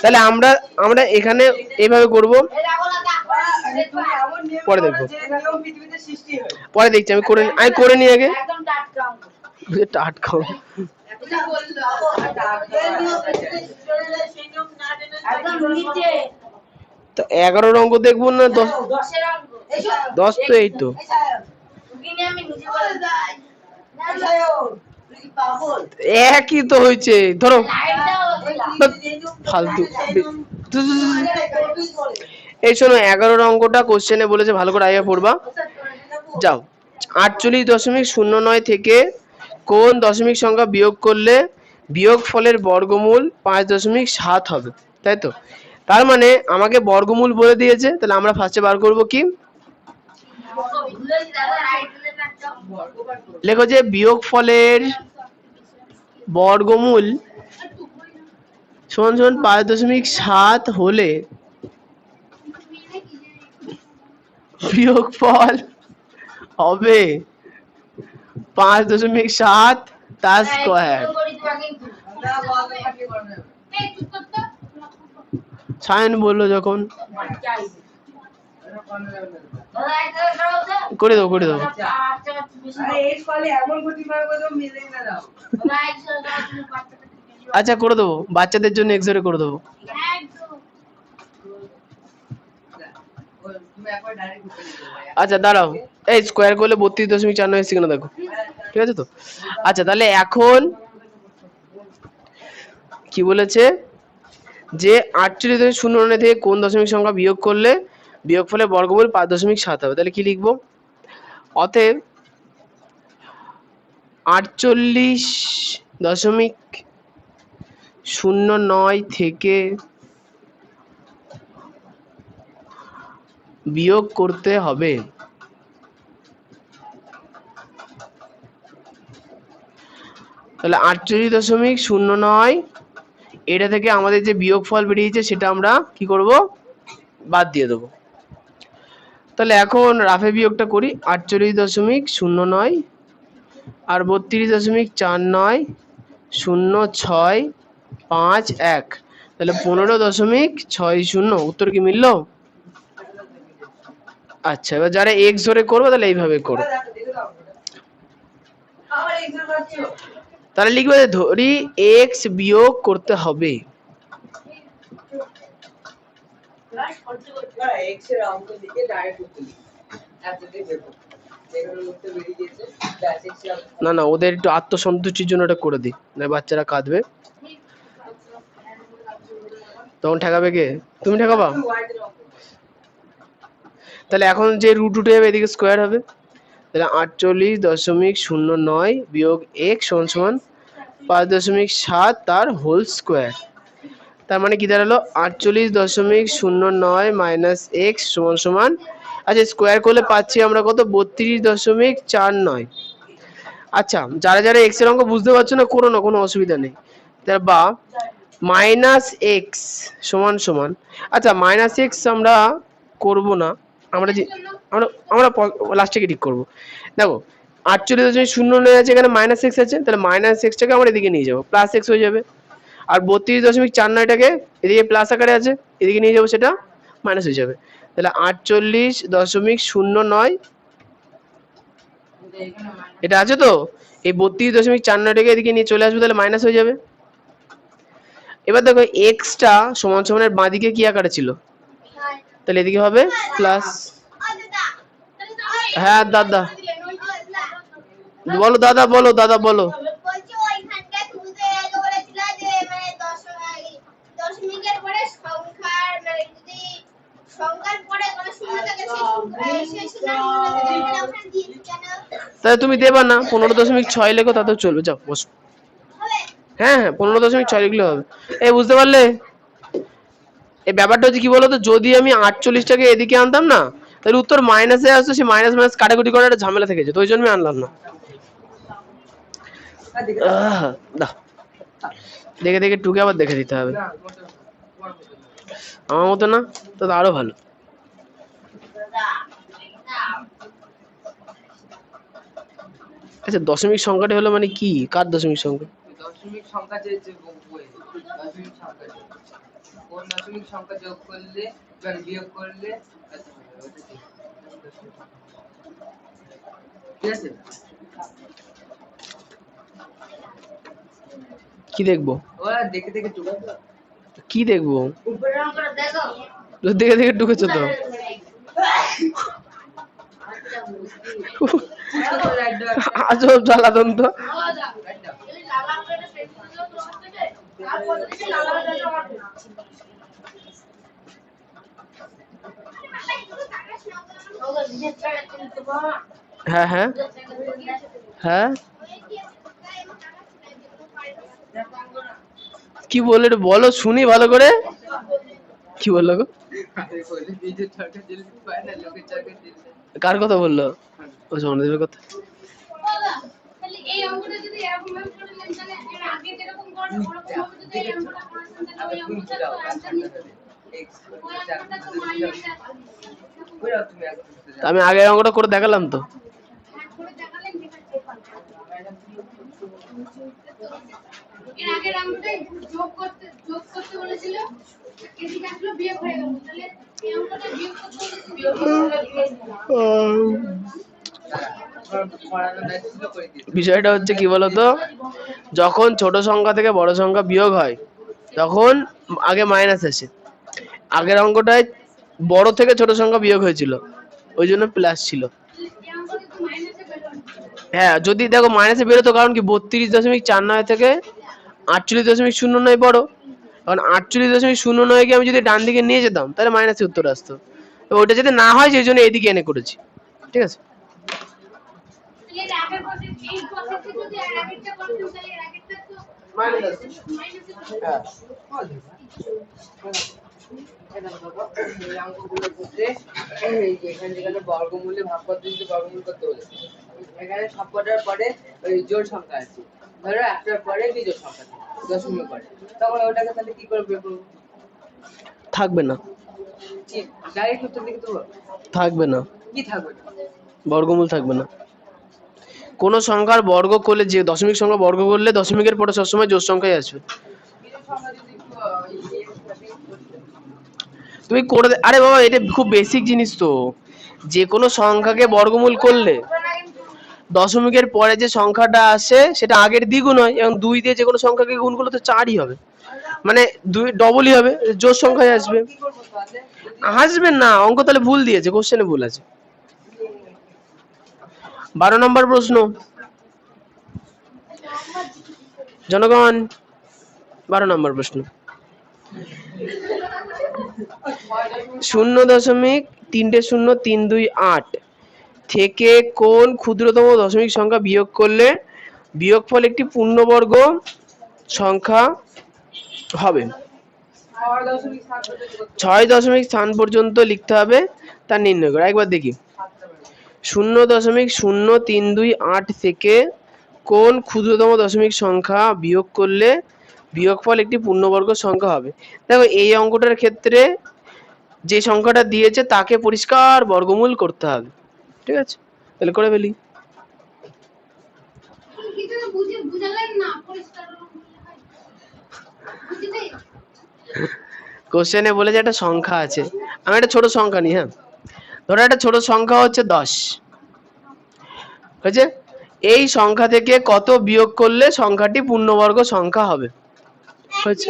তাহলে আমরা এখানে এইভাবে করব, পরে দেখবো, পরে দেখছি, আমি করে নিই আগে টাটকা। তো 11 অঙ্ক দেখবো না 10? তো এই তো একই তো হয়েছে, ধরো ফালতু। এই শোনো 11 অঙ্কটা কোশ্চেনে বলেছে, ভালো করে আগে পড়বা। যাও 48.09 থেকে কোন দশমিক সংখ্যা বিয়োগ করলে বিয়োগ ফলের বর্গমূল 5.7 হবে, তাই তো? তার মানে আমাকে বর্গমূল বলে দিয়েছে, তাহলে আমরা ফার্স্টে বার করব কি, লেখো যে বিয়োগ ফলের বর্গমূল সমান সমান 5.7 হলে বিয়োগফল হবে 5.7 তার স্কয়ার। সায়ন বললো যখন করে দেবো করে দেবো। আচ্ছা করে দেবো, বাচ্চাদের জন্য এক্স করে দেবো। আচ্ছা দাঁড়াও, এই স্কোয়ার করলে 32.49 এসেছে কিনা দেখো, ঠিক আছে তো? আচ্ছা তাহলে এখন কি বলেছে যে 48.09 থেকে কোন দশমিক সংখ্যা বিয়োগ করলে বিয়োগফলের বর্গমূল 5.7 হবে, তাহলে কি লিখবো? অতএব 48.09 থেকে বিয়োগ করতে হবে তাহলে 48.09, এটা থেকে আমাদের যে বিয়োগফল বেরিয়েছে সেটা আমরা কি করব, বাদ দিয়ে দেবো। তাহলে এখন রাফে বিয়োগটা করি, 48.09 আর 32.490651, তাহলে 15.60। উত্তর কি মিললো? আচ্ছা এবার যারা এক্স ধরে করবো তাহলে এইভাবে করো, তাহলে লিখবে ধরি এক্স বিয়োগ করতে হবে। না না, ওদের একটু আত্মসন্তুষ্টির জন্য এটা করে দিই, না বাচ্চারা কাঁদবে, তখন ঠেকাবে কে? তুমি ঠেকাবা? তাহলে এখন যে রুট উঠে যাবে এদিকে স্কোয়ার হবে, তাহলে 48.09 বিয়োগ এক্স সমান সমান 5.7 তার হোল স্কোয়ার। তার মানে কি দাঁড়ালো, 48.09 মাইনাস এক্স সমান সমান, আচ্ছা স্কোয়ার করলে পাচ্ছি আমরা কত, 32.49। আচ্ছা যারা যারা এক্স এর অঙ্ক বুঝতে পারছো না করো না, কোনো অসুবিধা নেই। বা মাইনাস এক্স সমান সমান, আচ্ছা মাইনাস এক্স আমরা করব না, আমরা যে আমরা আমরা লাস্টে ঠিক করবো। দেখো 48.09 আছে, এখানে মাইনাস এক্স আছে, তাহলে মাইনাস এক্সটাকে আমরা এদিকে নিয়ে যাবো, প্লাস এক্স হয়ে যাবে। আর 32.49টাকে এদিকে প্লাস আকারে আছে, এদিকে নিয়ে যাবো, সেটা মাইনাস হয়ে যাবে। তাহলে 48.09 এটা আছে তো, এই 32.49টাকে এদিকে নিয়ে চলে আসবে, তাহলে মাইনাস হয়ে যাবে। এবার দেখো এক্সটা সমান সমানের বাঁদিকে কি আকারে ছিল, তাহলে এদিকে হবে প্লাস। হ্যাঁ দাদা বলো, দাদা বলো, দাদা বলো। তাহলে তুমি দেবা না, 15.6 লেখো তাতেও চলবে, যাও বসো। হ্যাঁ হ্যাঁ 15.6 লিখলে হবে। এই বুঝতে পারলে এই ব্যাপারটা হচ্ছে কি বলতো, যদি আমি 48টাকে এদিকে আনতাম না, তাহলে উত্তর মাইনাসে আসতো, সে মাইনাস মাইনাস কাটাকুটি করার একটা ঝামেলা থেকে যেত, ওই জন্য আমি আনলাম না। দেখে দেখে টুকে আবার দেখে দিতে হবে, আমার মতো না তো আরো ভালো। আচ্ছা দশমিক সংখ্যাটা হলো মানে কি, কার দশমিক সংখ্যা? দশমিক সংখ্যা যে দশমিক সংখ্যা কোন দশমিক সংখ্যা যোগ করলে মানে বিয়োগ করলে, ঠিক আছে? কি দেখবো? ওরা দেখে দেখে টুকে, কি দেখবো? দেখে দেখে টুকেছো তো। আজব জ্বালাতন তো। হ্যাঁ হ্যাঁ হ্যাঁ কি বললে একটু বলো শুনি ভালো করে। কি বললো গো? আরে বলে নিজের চরকা জেলে পায় না, লোকের চরকা জেলে। কার কথা বললো? ও জনদেবের কথা। তাহলে এই অঙ্কটা যদি এরকম ভাবে করে নেন তাহলে এর আগে যেরকম করো ওরকম ভাবে যদি এই অঙ্কটা করেন তাহলে ওই অঙ্কটা তো অ্যান্সার নিতে ওই অঙ্কটা তো মাইনাস তা আমি আগের অঙ্কটা করে দেখালাম তো। করে দেখালেন ঠিক আছে। এর আগের অঙ্কটাই যোগ করতে বলেছিল, এদিকে আসলো বিয়োগ হয়ে গেল, তাহলে এই অঙ্কটা বিয়োগ করতে বিষয়টা হচ্ছে কি বলতো, যখন ছোট সংখ্যা থেকে বড় সংখ্যা বিয়োগ হয় তখন আগে মাইনাস আসে। আগের অঙ্কটায় বড় থেকে ছোট সংখ্যা বিয়োগ হয়েছিল, ওই জন্য প্লাস ছিল। এই অঙ্কটা তো মাইনাসে বের হবে। হ্যাঁ যদি দেখো মাইনাসে বেরোতো, কারণ কি 32.49 থেকে 48.09 বড়, কারণ 48.09 কে আমি যদি ডান দিকে নিয়ে যেতাম তাহলে মাইনাসে উত্তর আসতো। তো ওটা যদি না হয় সেই জন্য এদিকে এনে করেছি, ঠিক আছে। এর আগের বছর এই বছরটি যদি এর আগেরটা করতেন তাহলে এর আগেরটা তো মাইনাসে এখানে যেখানে বর্গমূলে ভাগ করতে দিতে বর্গমূল করতে বলেছে, এখানে সবকটার পরে ওই জোড় সংখ্যা আছে, ধরো একটার পরে বিজোড় সংখ্যা আছে, দশমিক পরে, তখন ওটাকে তাহলে কি করে বের করবো? থাকবে না, ডাইরেক্ট উত্তর দিকে তো থাকবে না, কি থাকবে না? বর্গমূল থাকবে না। কোন সংখ্যার বর্গ করলে, যে দশমিক সংখ্যা বর্গ করলে দশমিকের পরে সবসময় জোড় সংখ্যাই আসবে। বিজোড় সংখ্যা যদি একটু তুমি করে আরে বাবা এটা খুব বেসিক জিনিস তো, যে কোনো সংখ্যাকে বর্গমূল করলে দশমিকের পরে যে সংখ্যাটা আসে সেটা আগের দ্বিগুণ হয়, এবং 2 দিয়ে যে কোনো সংখ্যাকে গুণ করলে তো 4ই হবে, মানে 2 ডবলই হবে, জোড় সংখ্যায় আসবে। কি করবো তাহলে? আসবে না, অঙ্ক তাহলে ভুল দিয়েছে, কোশ্চেনে ভুল আছে। 12 নম্বর প্রশ্ন, জনগণ 12 নম্বর প্রশ্ন, 0.3032 থেকে কোন ক্ষুদ্রতম দশমিক সংখ্যা বিয়োগ করলে বিয়োগফল একটি পূর্ণবর্গ সংখ্যা হবে? 6 দশমিক স্থান পর্যন্ত লিখতে হবে, তা নির্ণয় করো। একবার দেখি, 0.0328 থেকে কোন ক্ষুদ্রতম দশমিক সংখ্যা বিয়োগ করলে বিয়োগফল একটি পূর্ণবর্গ সংখ্যা হবে। দেখো এই অঙ্কটার ক্ষেত্রে যে সংখ্যাটা দিয়েছে তাকে পরিষ্কার বর্গমূল করতে হবে, ঠিক আছে, তাহলে করে ফেলি। কিছু বুঝে বুঝালেন না পরিষ্কার বুঝতে কোশ্চেনে বলে যে একটা সংখ্যা আছে, আমি একটা ছোট সংখ্যা নিই, হ্যাঁ ধরো একটা ছোট সংখ্যা হচ্ছে 10, হয়েছে, এই সংখ্যা থেকে কত বিয়োগ করলে সংখ্যাটি পূর্ণবর্গ সংখ্যা হবে, হয়েছে।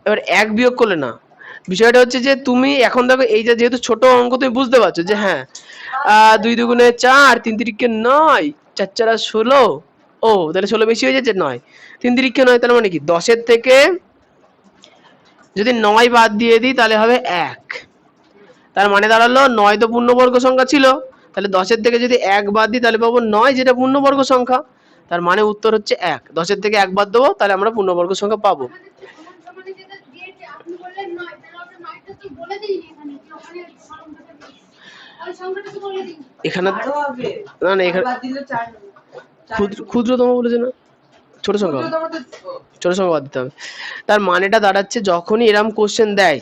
এবার 1 বিয়োগ করলে না, বিষয়টা হচ্ছে যে তুমি এখন দেখো এই যে যেহেতু ছোট অঙ্ক তুমি বুঝতে পারছো যে হ্যাঁ 2 দুগুণে 4, 3 তিরিকে 9, 4 চারা 16, ও তাহলে 16 বেশি হয়ে যাচ্ছে 9, 3 তিরিকে 9, তার মানে কি 10 থেকে যদি 9 বাদ দিয়ে দিই তাহলে হবে 1, তার মানে দাঁড়ালো 9 তো পূর্ণবর্গ সংখ্যা ছিল, তাহলে 10 থেকে যদি 1 বাদ দিই তাহলে পাবো 9, যেটা পূর্ণবর্গ সংখ্যা, তার মানে উত্তর হচ্ছে 1। 10 থেকে 1 বাদ দেবো তাহলে আমরা পূর্ণবর্গ সংখ্যা পাবো। মানে যেটা দিয়েছে আপনি বললেন 9, তাহলে আমরা 9টা তো বলে দিই এখানে যে ওখানে সংখ্যাটা ওই সংখ্যাটা তো বলে দিই এখানে আরো হবে, না না, এখানে বাদ দিলে 4 ক্ষুদ্রতম বলেছে না, ছোট সংখ্যা, ছোট সংখ্যা বাদ দিতে হবে। তার মানেটা দাঁড়াচ্ছে যখনই এরকম কোশ্চেন দেয়,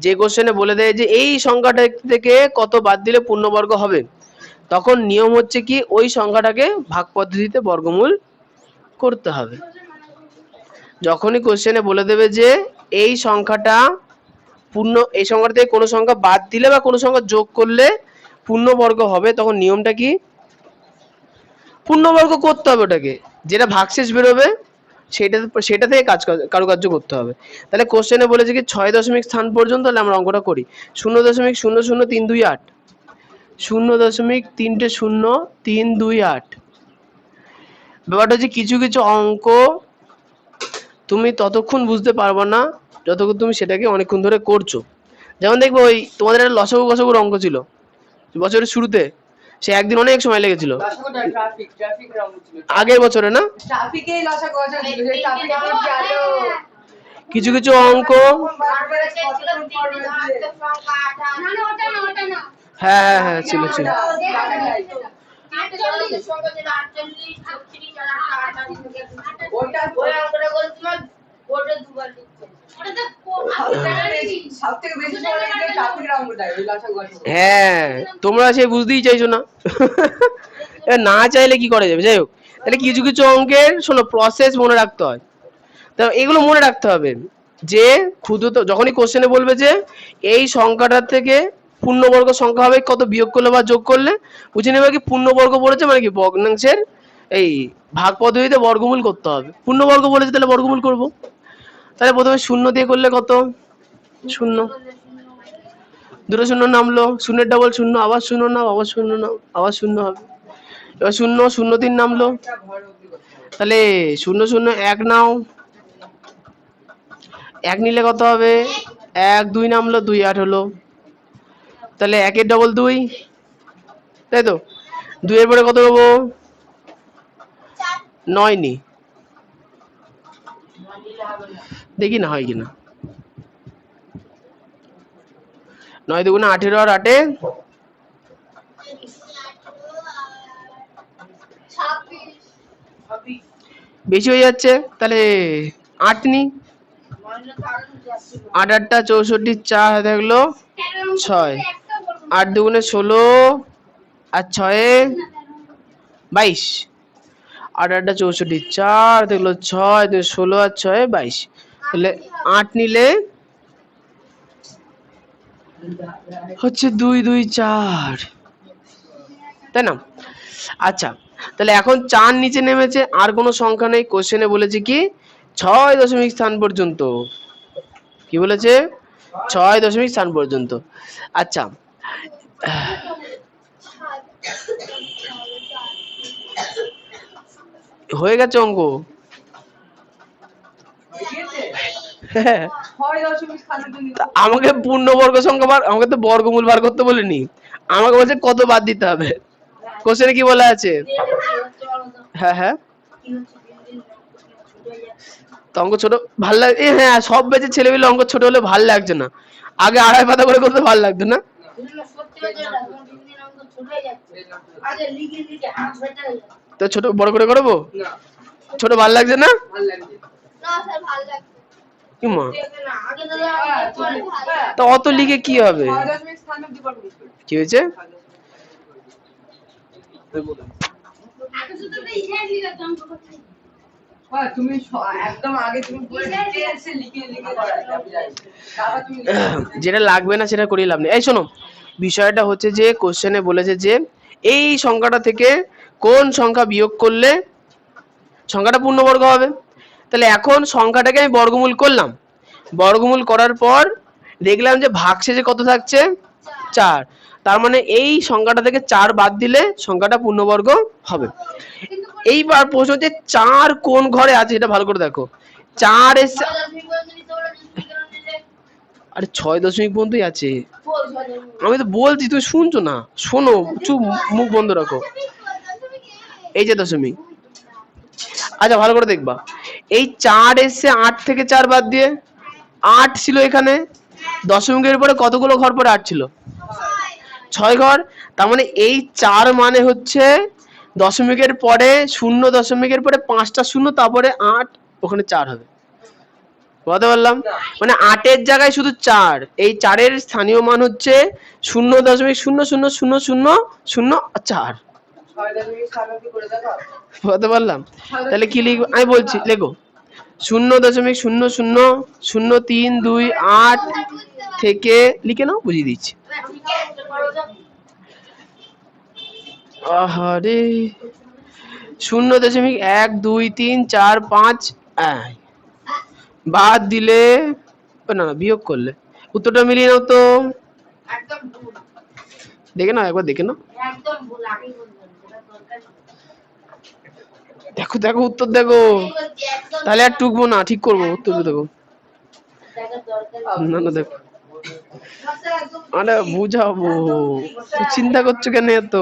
যে কোশ্চেনে বলে দেয় যে এই সংখ্যাটা থেকে কত বাদ দিলে পূর্ণবর্গ হবে, তখন নিয়ম হচ্ছে কি ওই সংখ্যাটাকে ভাগ পদ্ধতিতে বর্গমূল করতে হবে। যখনই কোশ্চেনে বলে দেবে যে এই সংখ্যাটা এই সংখ্যাটা থেকে কোনো সংখ্যা বাদ দিলে বা কোনো সংখ্যা যোগ করলে পূর্ণবর্গ হবে, তখন নিয়মটা কি পূর্ণবর্গ করতে হবে, ওটাকে যেটা ভাগশেষ বেরোবে সেটা থেকে কারুকার্য করতে হবে। তাহলে কোশ্চেনে বলেছে কি 6 দশমিক স্থান পর্যন্ত, তাহলে আমরা অঙ্কটা করি। 0.00328, 0.30328। ব্যাপারটা হচ্ছে কিছু কিছু অঙ্ক তুমি ততক্ষণ বুঝতে পারবে না যতক্ষণ তুমি সেটাকে অনেকক্ষণ ধরে করছো। যেমন দেখবো ওই তোমাদের একটা লসাগু গসাগুর অঙ্ক ছিল বছরের শুরুতে, সে একদিন অনেক সময় লেগেছিল, লসাগুটা ট্রাফিক রঙ ছিল। আগের বছরে না? ট্রাফিকেই লসাগু ছিল, সেই ট্রাফিকে পুরো গেল। কিছু কিছু অঙ্ক, হ্যাঁ হ্যাঁ হ্যাঁ ছিল ছিল। সবথেকে বেশি সময় লাগে ট্রাফিক রঙটাই, ওই লসাগু। হ্যাঁ তোমরা সে বুঝতেই চাইছো না। এবার না চাইলে কি করা যাবে, যাই হোক। তাহলে কিছু কিছু অঙ্কের শোনো প্রসেস মনে রাখতে হয়। তা এগুলো মনে রাখতে হবে যে ক্ষুদ্রতম, যখনই কোশ্চেনে বলবে যে এই সংখ্যাটার থেকে পূর্ণবর্গ সংখ্যা হবে কত বিয়োগ করলে বা যোগ করলে, বুঝে নেবে কি পূর্ণবর্গ বলেছে মানে কি ভগ্নাংশের এই ভাগ পদ্ধতিতে বর্গমূল করতে হবে। পূর্ণবর্গ বলেছে তাহলে বর্গমূল করব। তাহলে প্রথমে শূন্য দিয়ে করলে কত, শূন্য, দুটো শূন্য নামলো, শূন্যের ডাবল শূন্য, আবার শূন্য নাও, আবার শূন্য নাও, আবার শূন্য হবে। এবার শূন্য শূন্য তিন নামলো, তাহলে শূন্য শূন্য এক নাও, এক নিলে কত হবে, এক দুই নামলো, দুই আট হলো। তাহলে একের ডবল দুই, তাই তো। দুইয়ের পরে কত নেবো, নয় নি, দেখি না হয় কিনা। নয় দুগুণে 18 আর 8 বেশি হয়ে যাচ্ছে, তাহলে 8 নি, 8 8টা 64, 4 হয়ে থাকলো 6, 8 দুগুণে 16 আর 6 22, 8 8টা 64, 4 দেখলো 6 16 আর 6 22, তাহলে 8 নিলে হচ্ছে 2 2 4, তাই না? আচ্ছা তাহলে এখন 4 নিচে নেমেছে, আর কোনো সংখ্যা নেই। কোশ্চেনে বলেছে কি 6 দশমিক স্থান পর্যন্ত, কি বলেছে 6 দশমিক স্থান পর্যন্ত। আচ্ছা হয়ে গেছে অঙ্ক। হ্যাঁ, আমাকে পূর্ণবর্গ সংখ্যা বার, আমাকে তো বর্গমূল বার করতে বলেনি, আমাকে বলছে কত বাদ দিতে হবে। কোশ্চেনে কি বলা আছে? হ্যাঁ হ্যাঁ, তো অঙ্ক ছোট ভাল লাগে, হ্যাঁ সব বেঁচে ছেলেমেলে অঙ্ক ছোট হলে ভাল লাগছে না, আগে 2.5 পাতা করে করতে ভাল লাগতো না। তো ছোট বড় করে করবো, ছোট ভাল লাগছে না? কি মা, তো অত লিখে কি হবে, কি হয়েছে? তুমি একদম আগে তুমি পুরো ডিটেইলসে লিখে লিখে করাতে, আমি জানি। তারপর তুমি যেটা লাগবে না সেটা করিয়ে লাভ নেই। এই শোনো, বিষয়টা হচ্ছে যে কোশ্চেনে বলেছে যে এই সংখ্যাটা থেকে কোন সংখ্যা বিয়োগ করলে সংখ্যাটা পূর্ণবর্গ হবে। তাহলে এখন সংখ্যাটাকে আমি বর্গমূল করলাম, বর্গমূল করার পর দেখলাম যে ভাগশেষে কত থাকছে, 4, তার মানে এই সংখ্যাটা থেকে 4 বাদ দিলে সংখ্যাটা পূর্ণবর্গ হবে। এইবার প্রশ্ন হচ্ছে 4 কোন ঘরে আছে এটা ভালো করে দেখো। 4 এসে, আরে 6 দশমিক পর্যন্তই আছে, আমি তো বলছি তুমি শুনছো না, শোনো, চুপ, মুখ বন্ধ রাখো। এই যে দশমিক, আচ্ছা ভালো করে দেখবা, এই 4 এসে 8 থেকে 4 বাদ দিয়ে 8 ছিল এখানে, দশমিকের পরে কতগুলো ঘর পরে 8 ছিল, 6 ঘর। তার মানে এই 4 মানে হচ্ছে দশমিকের পরে 0 দশমিকের পরে 5টা 0, তারপরে 8, ওখানে 4 হবে। বলতে পারলাম, মানে 8 এর জায়গায় শুধু 4, এই 4 এর স্থানীয় মান হচ্ছে 0.000004। বলতে পারলাম, তাহলে কি লিখবো আমি বলছি, লেখো 0.000328 থেকে লিখে নাও, বুঝিয়ে দিচ্ছি। আহারে 0.1234 বাদ দিলে, না না বিয়োগ করলে, উত্তরটা মিলিয়ে নাও তো, দেখে নাও একবার, দেখে নাও, দেখো দেখো উত্তর দেখো, তাহলে আর টুকবো না, ঠিক করবো, উত্তর দেখো, না না দেখো আরে বুঝাবো, চিন্তা করছো কেন এত?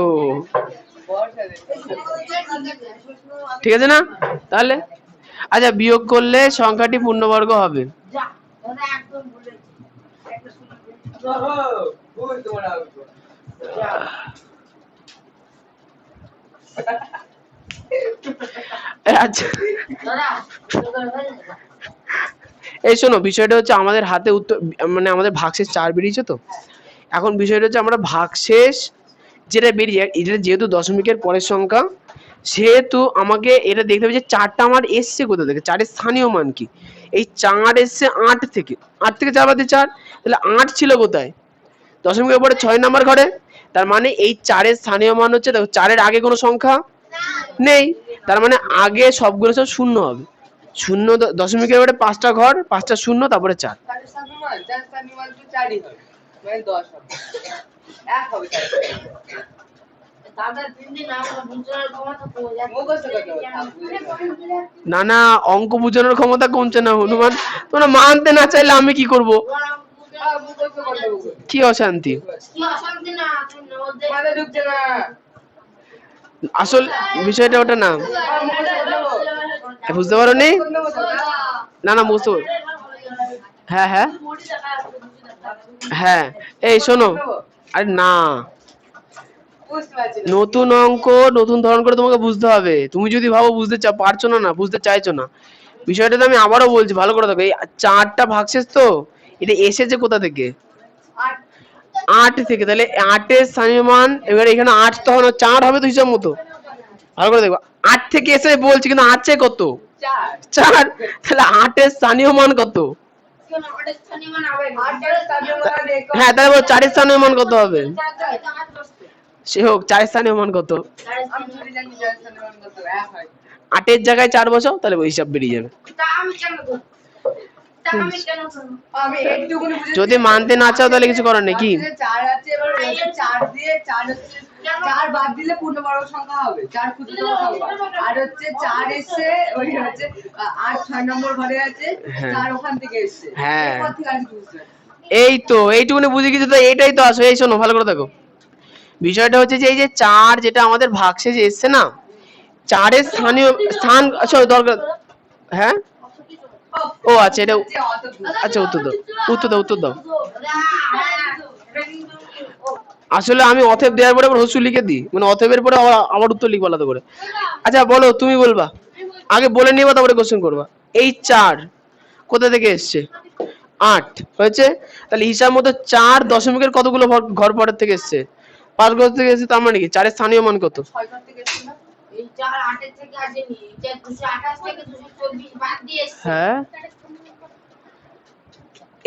ঠিক আছে না তাহলে? আচ্ছা, বিয়োগ করলে সংখ্যাটি পূর্ণবর্গ হবে। আচ্ছা, এই শোনো, বিষয়টা হচ্ছে আমাদের হাতে উত্তর, মানে আমাদের ভাগশেষ 4 বেরিয়েছে তো। এখন বিষয়টা হচ্ছে আমরা ভাগশেষ যেটা বেরিয়ে, এটা যেহেতু দশমিকের পরের সংখ্যা, সেহেতু আমাকে এটা দেখতে হবে যে 4টা আমার এসছে কোথা থেকে, 4-এর স্থানীয় মান কি। এই 4 এসছে 8 থেকে, 8 থেকে 4 বাদে 4, তাহলে 8 ছিল কোথায়? দশমিকের পরে 6 নাম্বার ঘরে। তার মানে এই 4-এর স্থানীয় মান হচ্ছে, দেখো 4-এর আগে কোনো সংখ্যা নেই, তার মানে আগে সবগুলো সব শূন্য হবে। শূন্য, দশমিকের পরে 5টা ঘর, 5টা শূন্য, তারপরে 4। না না, অঙ্ক বুঝানোর ক্ষমতা কমছে না হনুমান, তোমরা মানতে না চাইলে আমি কি করব? কি অশান্তি? আসল বিষয়টা ওটা না, বুঝতে পারো নি? না না, বুঝতে পারো। হ্যাঁ হ্যাঁ হ্যাঁ, এই শোনো, আরে না, নতুন অঙ্ক নতুন ধরন করে তোমাকে বুঝতে হবে। তুমি যদি ভাবো বুঝতে পারছো না, না বুঝতে চাইছো না, বিষয়টা তো আমি আবারও বলছি, ভালো করে দেখো। এই 4টা ভাগশেষ তো, এটা এসেছে কোথা থেকে? 8 থেকে। তাহলে 8-এর স্থানীয় মান, এবার এখানে 8 তখন 4 হবে তো হিসাব মতো। ভালো করে দেখো, 8 থেকে এসে বলছি, কিন্তু আছে কত? 4। তাহলে 8-এর স্থানীয় মান কত? হ্যাঁ, তাহলে বলো 4-এর স্থানীয় মান কত হবে? সে হোক, 4-এর স্থানীয় মান কত? 8-এর জায়গায় 4 বসাও, তাহলে ওই হিসাব বেরিয়ে যাবে। যদি মানতে না চাও তাহলে কিছু করার নেই। কি 4 আছে, এবার 4 দিয়ে 4 হচ্ছে 4 বাদ দিলে পূর্ণবর্গ সংখ্যা হবে, 4 ক্ষুদ্রতম সংখ্যা। আর হচ্ছে 4 এসে ওই হচ্ছে 8 6 নম্বর ঘরে আছে, 4 ওখান থেকে এসেছে। হ্যাঁ, এরপর থেকে আর কিছু বুঝতে না। এই তো এইটুকুনি বুঝে গেছি তো, এইটাই তো আসো। এই শোনো, ভালো করে দেখো, বিষয়টা হচ্ছে যে এই যে 4 যেটা আমাদের ভাগশেষে এসছে না, 4-এর স্থানীয় স্থান, আচ্ছা দরকার, হ্যাঁ ও আচ্ছা, এটা আচ্ছা, উত্তর দাও, উত্তর দাও, উত্তর দাও। আসলে আমি অতএব দেওয়ার পরে হসু লিখে দিই, মানে অতএবের পরে আবার উত্তর লিখবো আলাদা করে। আচ্ছা বলো, তুমি বলবা, আগে বলে নিবা তারপরে কোশ্চেন করবা। এই 4 কোথা থেকে এসছে? 8 হয়েছে, তাহলে হিসাব মতো 4 দশমিকের কতগুলো ঘর পরের থেকে এসছে? 5 ঘর থেকে এসেছে। তার মানে কি 4-এর স্থানীয় মান কত? 6 ঘর থেকে এসেছে না? এই 4 8 এর থেকে আসেনি, এটা 228 থেকে 224 বাদ দিয়ে এসেছে। হ্যাঁ,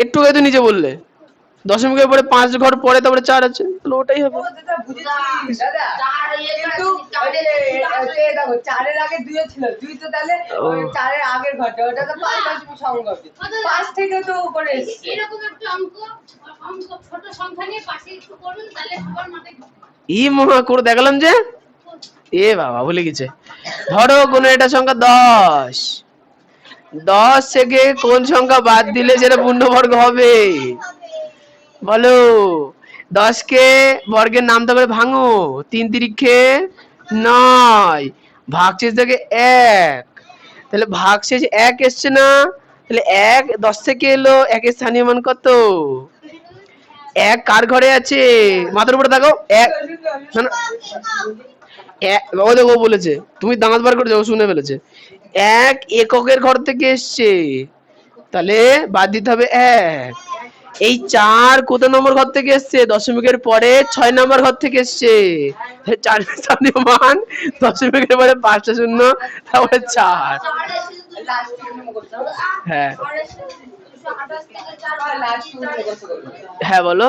একটু আগে তো নিজে বললে দশমিকের পরে 5 ঘর পরে তারপরে 4 আছে, তাহলে ওটাই হবে। ও দাদা বুঝেছি দাদা, 4 কিন্তু দেখো 4 এর আগে 2 ছিল, 2 তো তাহলে ওই 4 এর আগের ঘরটা, ওটা তো 5 সংখ্যা হবে, 5 থেকে তো উপরে এসেছে। এরকম একটা অঙ্ক ছোট সংখ্যা নিয়ে পাশে একটু করুন, তাহলে সবার মাথায় ই মহা করে দেখালাম যে, এ বাবা ভুলে গেছে। ধরো কোন একটা সংখ্যা 10, 10 থেকে কোন সংখ্যা বাদ দিলে যেটা পূর্ণবর্গ হবে? বলো, 10 কে বর্গের নামটা করে ভাঙো, 3 তিরিখে 9, ভাগশেষ থেকে 1, তাহলে ভাগশেষ 1 এসছে না, তাহলে 1 10 থেকে এলো, 1 এর স্থানীয় মান কত? 1 কার ঘরে আছে? মাথার উপরে দেখো, 1 ও দেখো বলেছে, তুমি দাঁত বার করে যাও, শুনে ফেলেছে। 1 এককের ঘর থেকে এসছে, তাহলে বাদ দিতে হবে 1। এই 4 কত নম্বর ঘর থেকে এসছে? দশমিকের পরে 6 নম্বর ঘর থেকে এসছে। 4 এর স্থানীয় মান দশমিকের পরে 5টা শূন্য, তারপরে 4। হ্যাঁ হ্যাঁ বলো।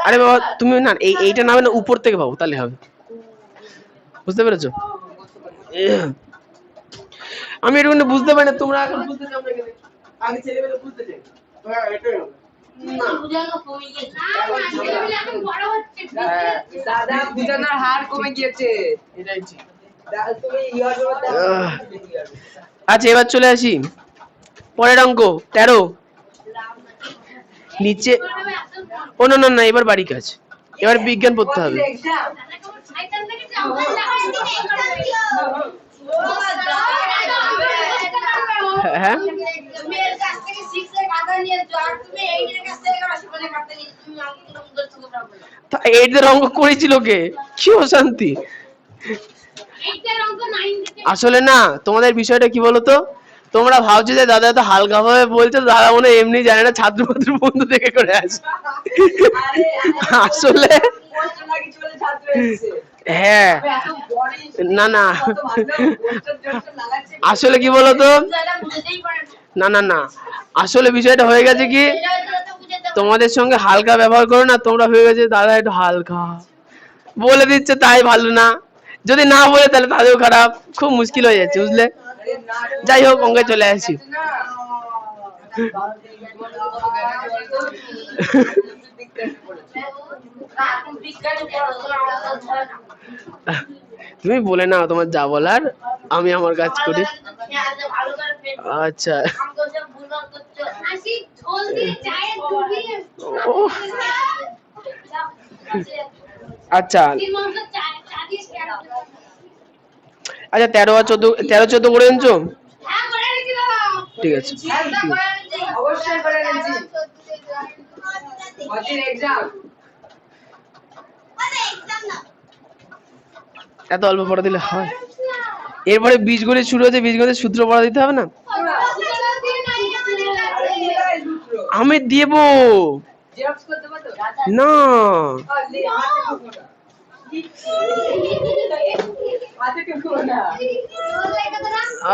আরে বাবা, তুমি না এইটা নামে না, উপর থেকে ভাবো, তাহলে হবে। বুঝতে পেরেছো? আমি এটা কিন্তু বুঝতে পারি না, তোমরা এখন বুঝতে চাও না কেন? আগে ছেলেবেলা বুঝতে চাই। হ্যাঁ, এটাই হবে। দাদা বুঝানোর হার কমে গিয়েছে, এটাই ঠিক। তুমি আচ্ছা, এবার চলে আসি পরের অঙ্ক 13 নিচে। ও না না না, এবার বাড়ি কাজ, এবার বিজ্ঞান পড়তে হবে। হ্যাঁ এইটার অঙ্ক করেছিল কে? কি অশান্তি। আসলে না, তোমাদের বিষয়টা কি বলতো, তোমরা ভাবছো যে দাদা তো হালকা ভাবে বলছে, দাদা মনে হয় এমনি জানে না ছাত্র ছাত্র বন্ধু থেকে করে আছে। আসলে হ্যাঁ, না না, আসলে কি বলতো, না না না, আসলে বিষয়টা হয়ে গেছে কি, তোমাদের সঙ্গে হালকা ব্যবহার করো না, তোমরা হয়ে গেছে দাদা একটু হালকা বলে দিচ্ছে, তাই ভালো না, যদি না বলে তাহলে তাদেরও খারাপ, খুব মুশকিল হয়ে যাচ্ছে বুঝলে। যাই হোক, অঙ্কে চলে আসি। তুমি বলে নাও তোমার যা বলার, আমি আমার কাজ করি। আচ্ছা আচ্ছা আচ্ছা, 13 আর 14, 13-14 করে এনেছো? ঠিক আছে, অবশ্যই করে নিয়েছি। এক্সাম এত অল্প পড়া দিলে হয়? এরপরে বীজগণিত শুরু হচ্ছে, বীজগণিতের সূত্র পড়া দিতে হবে না? আমি দেব না।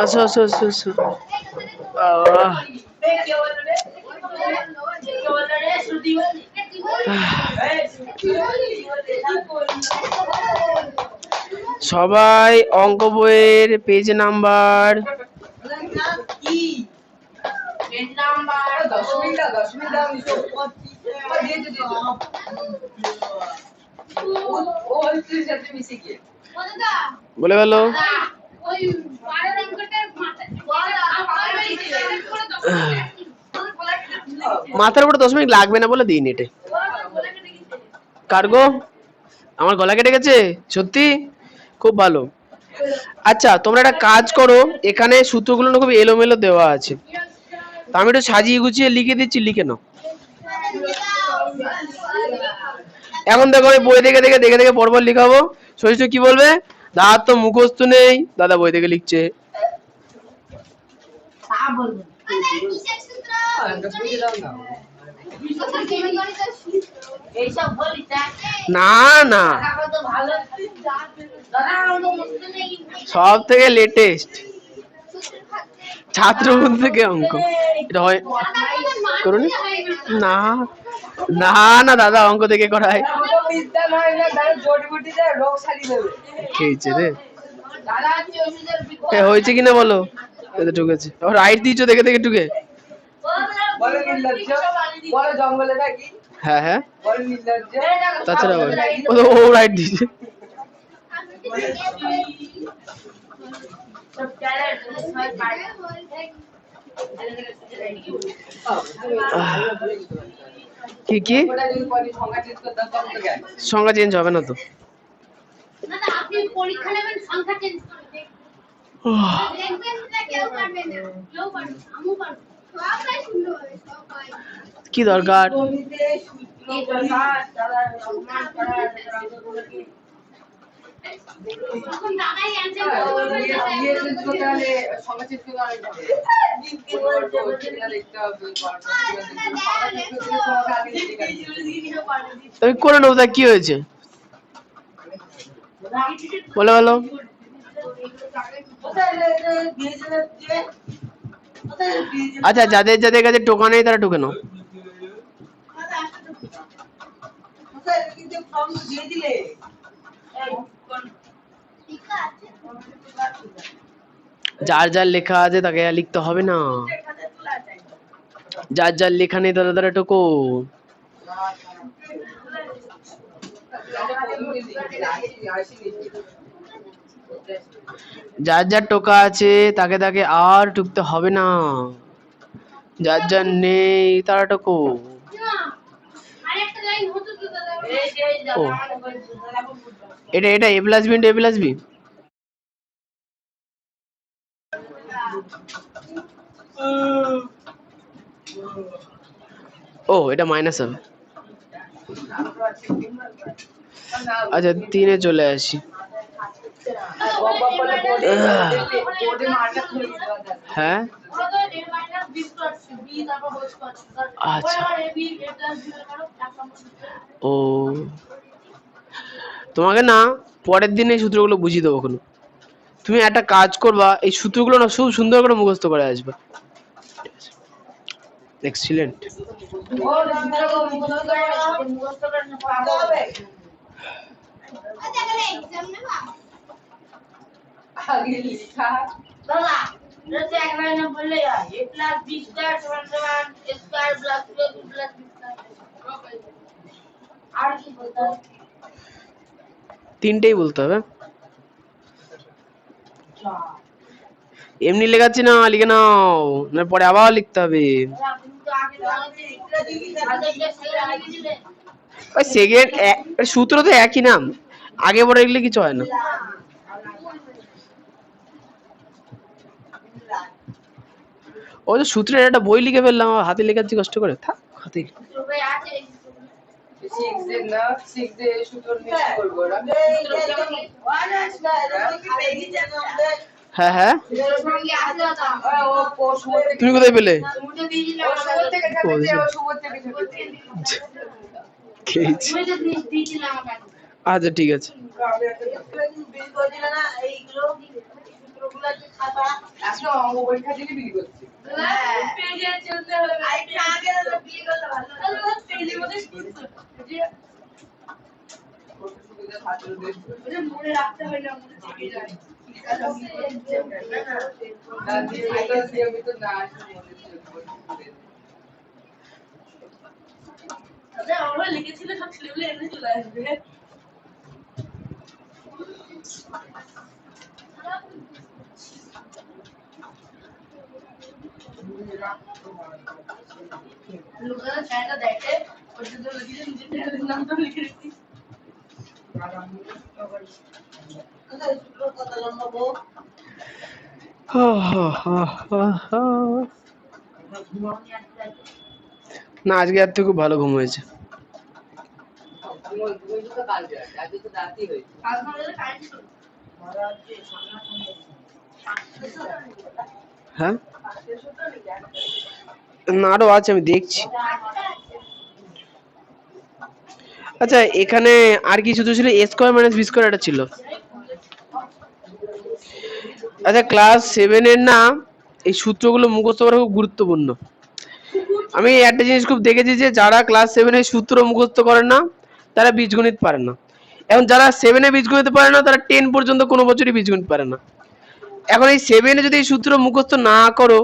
আসো আসো আসো আসো। সবাই অঙ্ক বইয়ের পেজ নাম্বার 10 বলে গেলো। মাথার উপরে 10 মিনিট লাগবে না বলে দিই নেটে। কার্গো আমার গলা কেটে গেছে সত্যি, খুব ভালো। আচ্ছা তোমরা একটা কাজ করো, এখানে সূত্রগুলো খুব এলোমেলো দেওয়া আছে, তো আমি একটু সাজিয়ে গুছিয়ে লিখে দিচ্ছি, লিখে নাও। এখন দেখো আমি বই দেখে দেখে দেখে দেখে পরপর লিখাবো। সরিষ্ঠ কি বলবে, দাদা তো মুখস্থ নেই, দাদা বই থেকে লিখছে। না না, সব থেকে লেটেস্ট ছাত্র বন্ধু থেকে অঙ্ক, এটা হয় করুন না। না না দাদা অঙ্ক থেকে করায়। খেয়েছে রে, হয়েছে কিনা বলো, ঢুকেছে রাইট দিয়েছো দেখে দেখে ঢুকে। হ্যাঁ হ্যাঁ, তাছাড়া ও রাইট দিয়েছে। কি কি সংখ্যা চেঞ্জ হবে না তো? কি দরকার? তুমি করে নেবো, তা কি হয়েছে বলে বলো। আচ্ছা যাদের যাদের কাছে টোকা নেই তারা ঢুকে নাও। যার যার লেখা আছে তাকে আর লিখতে হবে না, যার যার লেখা নেই তারা তারা টোকো। যার যার টোকা আছে তাকে তাকে আর ঢুকতে হবে না। যার যার নেই তারাটুকু। না, আরেকটা লাইন হতো তো দাদা। ও এটা এটা এ প্লাস বি ইন্টু এ প্লাস বি। ও এটা মাইনাস হবে। আচ্ছা 3-এ চলে আসি। হ্যাঁ আচ্ছা ও তোমাকে না পরের দিন এই সূত্রগুলো বুঝিয়ে দেবো কোনো। তুমি একটা কাজ করবা, এই সূত্রগুলো না খুব সুন্দর করে মুখস্থ করে আসবে। এক্সিলেন্ট। আচ্ছা গেলে এক্সাম নেবা আগে লিখা দাদা এটা এক লাইনে বললেই হয় a প্লাস b স্কয়ার সমান সমান a square plus 2ab plus b square. আর কি বলতে হবে? 3টেই বলতে হবে। এমনি লেখাচ্ছি না, লিখে নাও, না পরে আবার লিখতে হবে। দাদা তুমি তো আগে জানতে এটা দিবি আগে যে সেটা লিখে দিলে ওই সেকেন্ড সূত্র তো একই নাম, আগে পরে লিখলে কিছু হয় না। ওই যে সূত্রের একটা বই লিখে ফেললাম, আবার হাতে লেখাচ্ছি কষ্ট করে, থাক হাতে। সূত্রটা আছে 6 এর না 6 এর সূত্র নিয়ে কি করব ওরা হ্যাঁ হ্যাঁ সঙ্গে আছে দাদা ও সুমন থেকে তুমি কোথায় পেলে? তুমি তো দিয়েছিলে ও সুমন থেকে ঠেকেছে ও সুমন থেকে খেয়েছি। তুমি তো দিয়েছিলে আমাকে আচ্ছা ঠিক আছে। আজকে অঙ্ক পরীক্ষা দিলে বিলি করছি পেজে চলতে হবে আরেকটা আগে দাদা বিয়ে করলে ভালো দাদা পেজের মধ্যে সুন্দর মনে রাখতে হবে না মনে থেকে যায় আমরা লিখেছিল সব ছেলেগুলো এমনি চলে আসবে লোকেরা ছায়াটা দেখে ওটা তো লিখে নিজের নামটা লিখে রেখেছি না আজকে আর থেকে খুব ভালো ঘুম হয়েছে। হ্যাঁ না আরো আছে আমি দেখছি। আচ্ছা এখানে আর কি সূত্র ছিল? a square minus b square এটা ছিল। আচ্ছা ক্লাস 7 এর না এই সূত্রগুলো মুখস্থ করা খুব গুরুত্বপূর্ণ। আমি একটা জিনিস খুব দেখেছি যে যারা ক্লাস 7 এর সূত্র মুখস্থ করে না তারা বীজগণিত পারে না। এখন যারা 7 এ বীজগণিত পারে না তারা 10 পর্যন্ত কোনো বছরই বীজগণিত পারে না। এখন এই 7 এ যদি এই সূত্র মুখস্থ না করো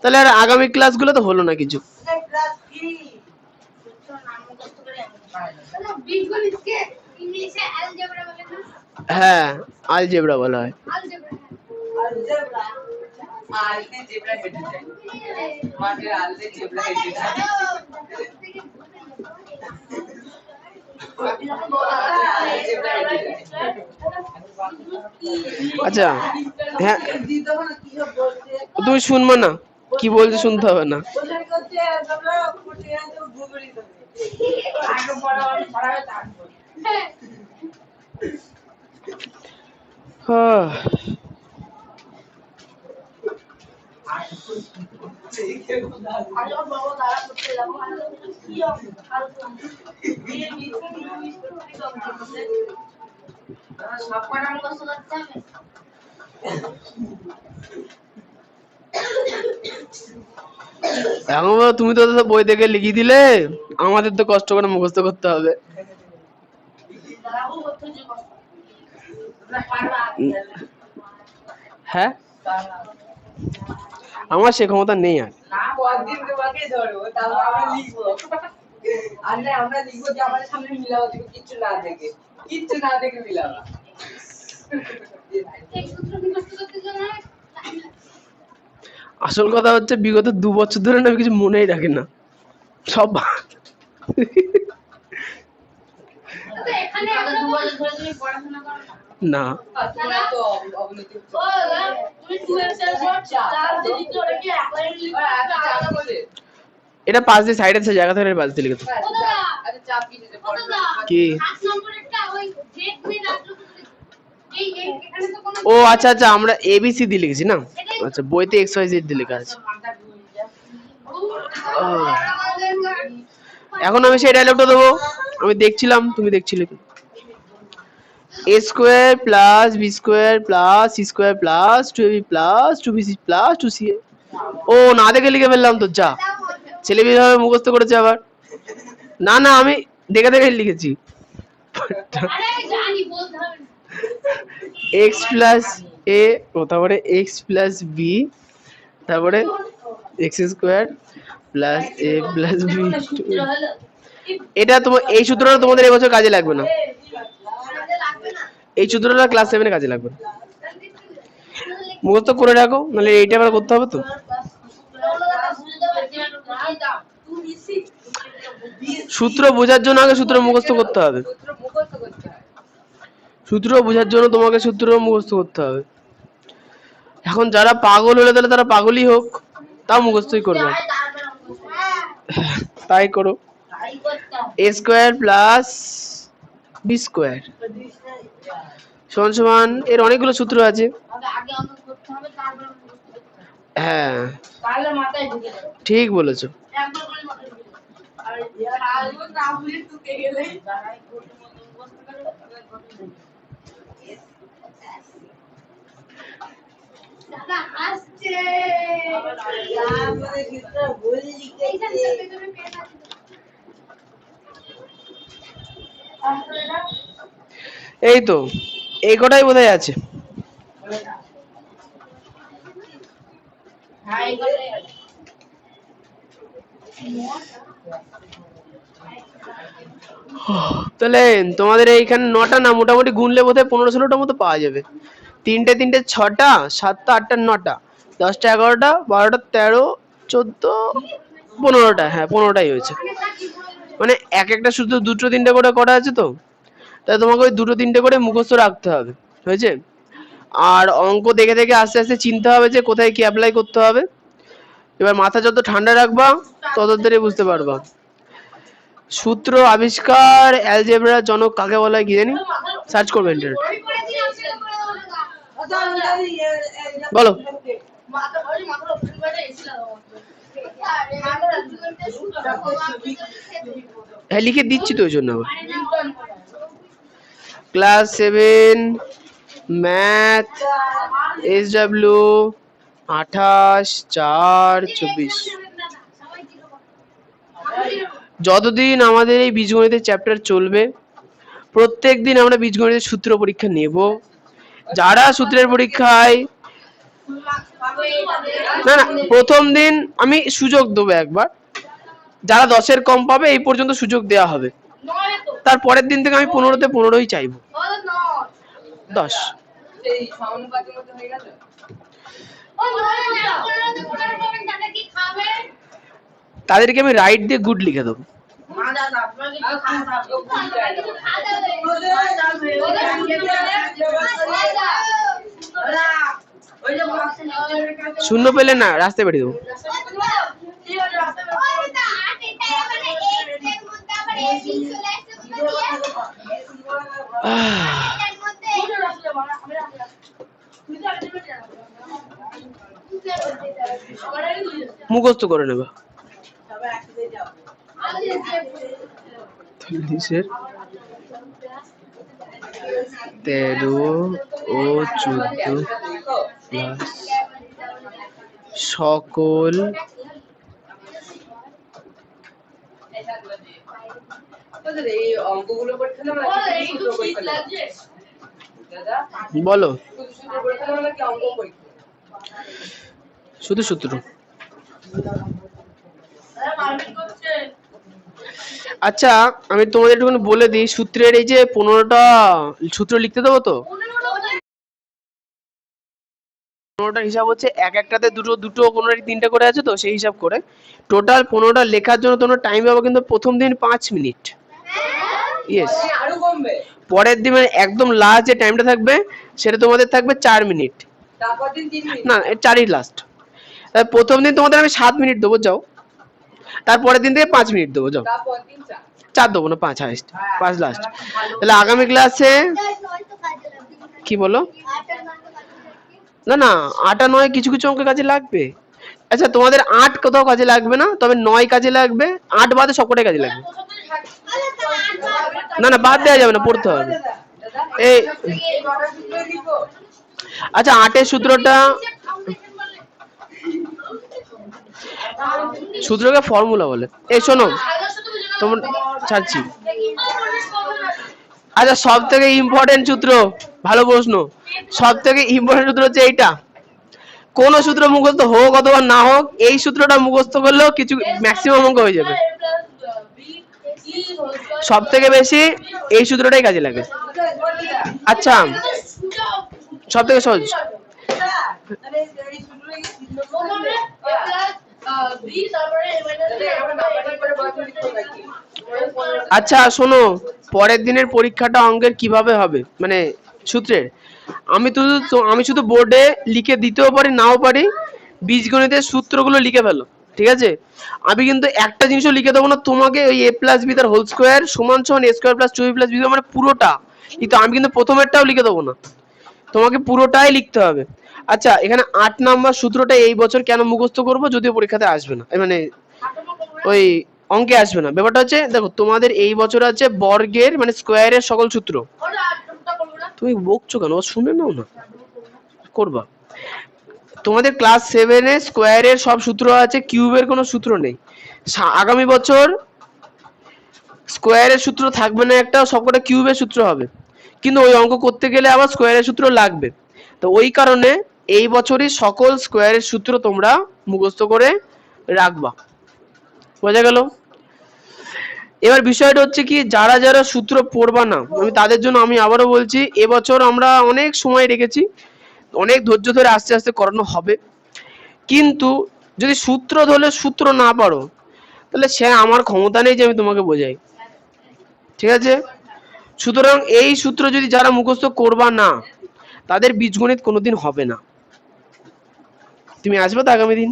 তাহলে আর আগামী ক্লাসগুলো তো হলো না কিছু। দাদা বীজগণিতকে ইংলিশে অ্যালজেব্রা বলে না হ্যাঁ আলজেব্রা বলা হয়। অ্যালজেব্রা আলতে জেব্রা হেডে যায় মাঠের আলতে জেব্রা হেডে যায় জেব্রা হেডে যায় আচ্ছা হ্যাঁ তুমি শুনবো না কি বলছে, শুনতে হবে না। হ্যাঁ এখন বলো, তুমি তো বই থেকে লিখে দিলে, আমাদের তো কষ্ট করে মুখস্থ করতে হবে। হ্যাঁ আমার সে ক্ষমতা নেই আর। না পরদিন তোমাকে ধরবো তারপর আমরা লিখবো আর না আমরা লিখবো যে আমাদের সামনে মিলাবো তুমি কিচ্ছু না দেখে মিলাবা এই সূত্র মুখস্থ করতে জন্য আসল কথা হচ্ছে বিগত 2 বছর ধরে না আমি কিছু মনেই রাখি না, সব তো এখানে তাহলে আমরা 2 বছর ধরে তুমি পড়াশোনা করো না? না। আর তোমার তো অবনতি হচ্ছে। ও দাদা, তুমি 2 এক্সেল করছো, তার যে লিখতে ওটা কি একলাই লিখতে আর এত চাপ আলাদা করে? কিসের? এটা পাশ দিয়ে সাইডে জায়গা থেকে পাশ দিয়ে লিখে দাও। এত চাপ- এত চাপ কিসের? ও দাদা, কি? 8 নম্বরেরটা ওই ডেট মেন রাখলো এই এখানে তো কোনো ও আচ্ছা আচ্ছা, আমরা এবিসি দিয়ে লিখেছি না। আচ্ছা, বইতে এক্স ওয়াই জেড দিয়ে লেখা আছে। মাথা ঘুরে যায়। এখন আমি সেই ডায়লগটা দেবো, আমি দেখছিলাম তুমি দেখছিলে কি। A square plus B square plus C square plus 2ab plus 2bc plus 2ca। ও না দেখে লিখে ফেললাম তো, যা ছেলে বিভাবে মুখস্থ করেছে আবার। না না, আমি দেখে দেখে লিখেছি। আরে আমি জানি বলতে হবে না। এক্স প্লাস এ, তারপরে এক্স প্লাস বি, তারপরে এক্স স্কোয়ার প্লাস এ প্লাস বি। সূত্র হলো এটা তোমার এই সূত্রটা তোমাদের এবছর কাজে লাগবে না, কাজে লাগবে না। এই সূত্রটা ক্লাস 7 কাজে লাগবে না। মুখস্থ করে রাখো, নাহলে এইটা আবার করতে হবে তো। সূত্র বোঝার জন্য আগে সূত্র মুখস্থ করতে হবে, সূত্র মুখস্থ করতে হয়। সূত্র বোঝার জন্য তোমাকে সূত্র মুখস্থ করতে হবে। এখন যারা পাগল হলে তাহলে তারা পাগলই হোক, তাও মুখস্থই করবে। তাই করো। এ স্কোয়ার প্লাস বি স্কোয়ার সমান সমান, এর অনেকগুলো সূত্র আছে। আগে অঙ্ক করতে হবে, তারপরে মুখস্থ করতে হবে। হ্যাঁ তাহলে মাথায় ঢুকে যাবে। ঠিক বলেছো। একবার করে মাথায় ঢুকে যাবে। আর ছাড়বো না বলে ঢুকে গেলে দাঁড়াই ঘুরে মতো মুখস্থ করে তারপরে ঘুরে ঢুকে যাবে। দাদা আসছে। এইখানে পেছনে পেন আছে। এই তো এই কটাই বোধহয় আছে। হ্যাঁ, এইবারে তাহলে তোমাদের এইখানে 9টা না, মোটামুটি গুনলে বোধহয় 15-16টার মতো পাওয়া যাবে। 3টে 3টে 6টা, 7টা 8টা 9টা, 10টা 11টা 12টা 13 14 15টা। হ্যাঁ 15টাই হয়েছে। মানে এক একটা শুধু 2-3টে করে করা আছে তো, তাই তোমাকে ওই 2-3টে করে মুখস্থ রাখতে হবে, হয়েছে? আর অঙ্ক দেখে দেখে আস্তে আস্তে চিনতে হবে যে কোথায় কি অ্যাপ্লাই করতে হবে। এবার মাথা যত ঠান্ডা রাখবা তত ধরে বুঝতে পারবা। সূত্র আবিষ্কার অ্যালজেব্রার জনক কাকে বলা হয় কি জানি, সার্চ করবে ইন্টারনেট। ওই করেছি আপনি করে দাও দাদা। বলো। মাথা ভারী, মাথার উপরে বেড়ে এসেছিল। হ্যাঁ লিখে দিচ্ছি তো ওই জন্য। আবার ক্লাস 7 ম্যাথ SW 28/4/24। যতদিন আমাদের এই বীজগণিতের চ্যাপ্টার চলবে, প্রত্যেকদিন আমরা বীজগণিতের সূত্র পরীক্ষা নেব। যারা সূত্রের পরীক্ষায় না না, প্রথম দিন আমি সুযোগ দেবো একবার, যারা 10-এর কম পাবে এই পর্যন্ত সুযোগ দেওয়া হবে। তারপরের দিন থেকে আমি 15তে 15ই চাইবো। 10 সেই সমানুপাতের মধ্যে হয়ে গেল। তাদেরকে আমি রাইট দিয়ে গুড লিখে দেবো। শূন্য পেলে না রাস্তায় পাঠিয়ে দেবো। মুখস্থ করে নেবা। 13 ও 14 প্লাস সকল এই অঙ্কগুলো পরীক্ষা নেবো নাকি সূত্র পরীক্ষা নেবো? দাদা বলো। শুধু সূত্র পরীক্ষা নেবো নাকি অঙ্ক পরীক্ষা নেবো? শুধু সূত্র। আচ্ছা আমি তোমাদের একটুখানি বলে দিই, সূত্রের এই যে 15টা সূত্র লিখতে দেবো তো, 15টা হিসাব হচ্ছে এক একটাতে দুটো দুটো কোনোটাই 3টে করে আছে তো সেই হিসাব করে টোটাল 15টা লেখার জন্য তোমরা টাইম পাবে কিন্তু প্রথম দিন 5 মিনিট। ইয়েস। আরো কমবে। পরের দিন মানে একদম লাস্ট যে টাইমটা থাকবে সেটা তোমাদের থাকবে 4 মিনিট। তারপর দিন 3 মিনিট। না 4ই লাস্ট। প্রথম দিন তোমাদের আমি 7 মিনিট দেবো যাও, তারপরের দিন থেকে 5 মিনিট দেবো যাও, তারপর দিন 4। 4 দেবো না, 5 হাইস্ট, 5 লাস্ট। তাহলে আগামী ক্লাসে কি বলো? না না 8 আর 9 কিছু কিছু অঙ্কের কাজে লাগবে। আচ্ছা তোমাদের 8 কোথাও কাজে লাগবে না, তবে 9 কাজে লাগবে, 8 বাদে সবকটাই কাজে লাগবে। না না বাদ দেওয়া যাবে না, পড়তে হবে। এই আচ্ছা 8 এর সূত্রটা, সূত্রকে ফর্মুলা বলে। এই শোনো তোমরা ছাড়ছি। আচ্ছা সব থেকে ইম্পর্টেন্ট সূত্র, ভালো প্রশ্ন, সব থেকে ইম্পর্টেন্ট সূত্র হচ্ছে এইটা। কোন সূত্র মুখস্থ হোক অথবা না হোক এই সূত্রটা মুখস্থ করলেও কিছু ম্যাক্সিমাম অঙ্ক হয়ে যাবে। সব থেকে বেশি এই সূত্রটাই কাজে লাগে। আচ্ছা সব থেকে সহজ, আচ্ছা শোনো পরের দিনের পরীক্ষাটা অঙ্কের কিভাবে হবে মানে সূত্রের, আমি শুধু বোর্ডে লিখে দিতেও পারি নাও পারি, বীজগণিতের সূত্রগুলো লিখে ফেলো, ঠিক আছে? আমি কিন্তু একটা জিনিসও লিখে দেবো না তোমাকে, ওই a প্লাস বি তার হোল স্কোয়ার সমান সমান a square plus 2b plus b মানে পুরোটা, কিন্তু আমি কিন্তু প্রথমেরটাও লিখে দেবো না, তোমাকে পুরোটাই লিখতে হবে। আচ্ছা এখানে 8 নাম্বার সূত্রটা এই বছর কেন মুখস্থ করব, যদিও পরীক্ষাতে আসবে না, মানে ওই অঙ্কে আসবে না। ব্যাপারটা হচ্ছে দেখো তোমাদের এই বছর আছে বর্গের মানে স্কোয়ারের সকল সূত্র। তুমি বকছো কেন, শুনে নাও না, করবা। তোমাদের ক্লাস 7 এ স্কোয়ারের সব সূত্র আছে, কিউবের কোনো সূত্র নেই। আগামী বছর স্কোয়ারের সূত্র থাকবে না একটা, সবকটা কিউবের সূত্র হবে, কিন্তু ওই অঙ্ক করতে গেলে আবার স্কোয়ারের সূত্র লাগবে। তো ওই কারণে এই বছরই সকল স্কোয়ারের সূত্র তোমরা মুখস্থ করে রাখবা, বোঝা গেল? এবার বিষয়টা হচ্ছে কি, যারা যারা সূত্র পড়বা না আমি তাদের জন্য আমি আবারও বলছি, এবছর আমরা অনেক সময় রেখেছি, অনেক ধৈর্য ধরে আস্তে আস্তে করানো হবে, কিন্তু যদি সূত্র ধরলে সূত্র না পারো তাহলে সে আমার ক্ষমতা নেই যে আমি তোমাকে বোঝাই, ঠিক আছে? সুতরাং এই সূত্র যদি যারা মুখস্থ করবা না তাদের বীজগণিত কোনোদিন হবে না। তুমি আসবে তো আগামী দিন?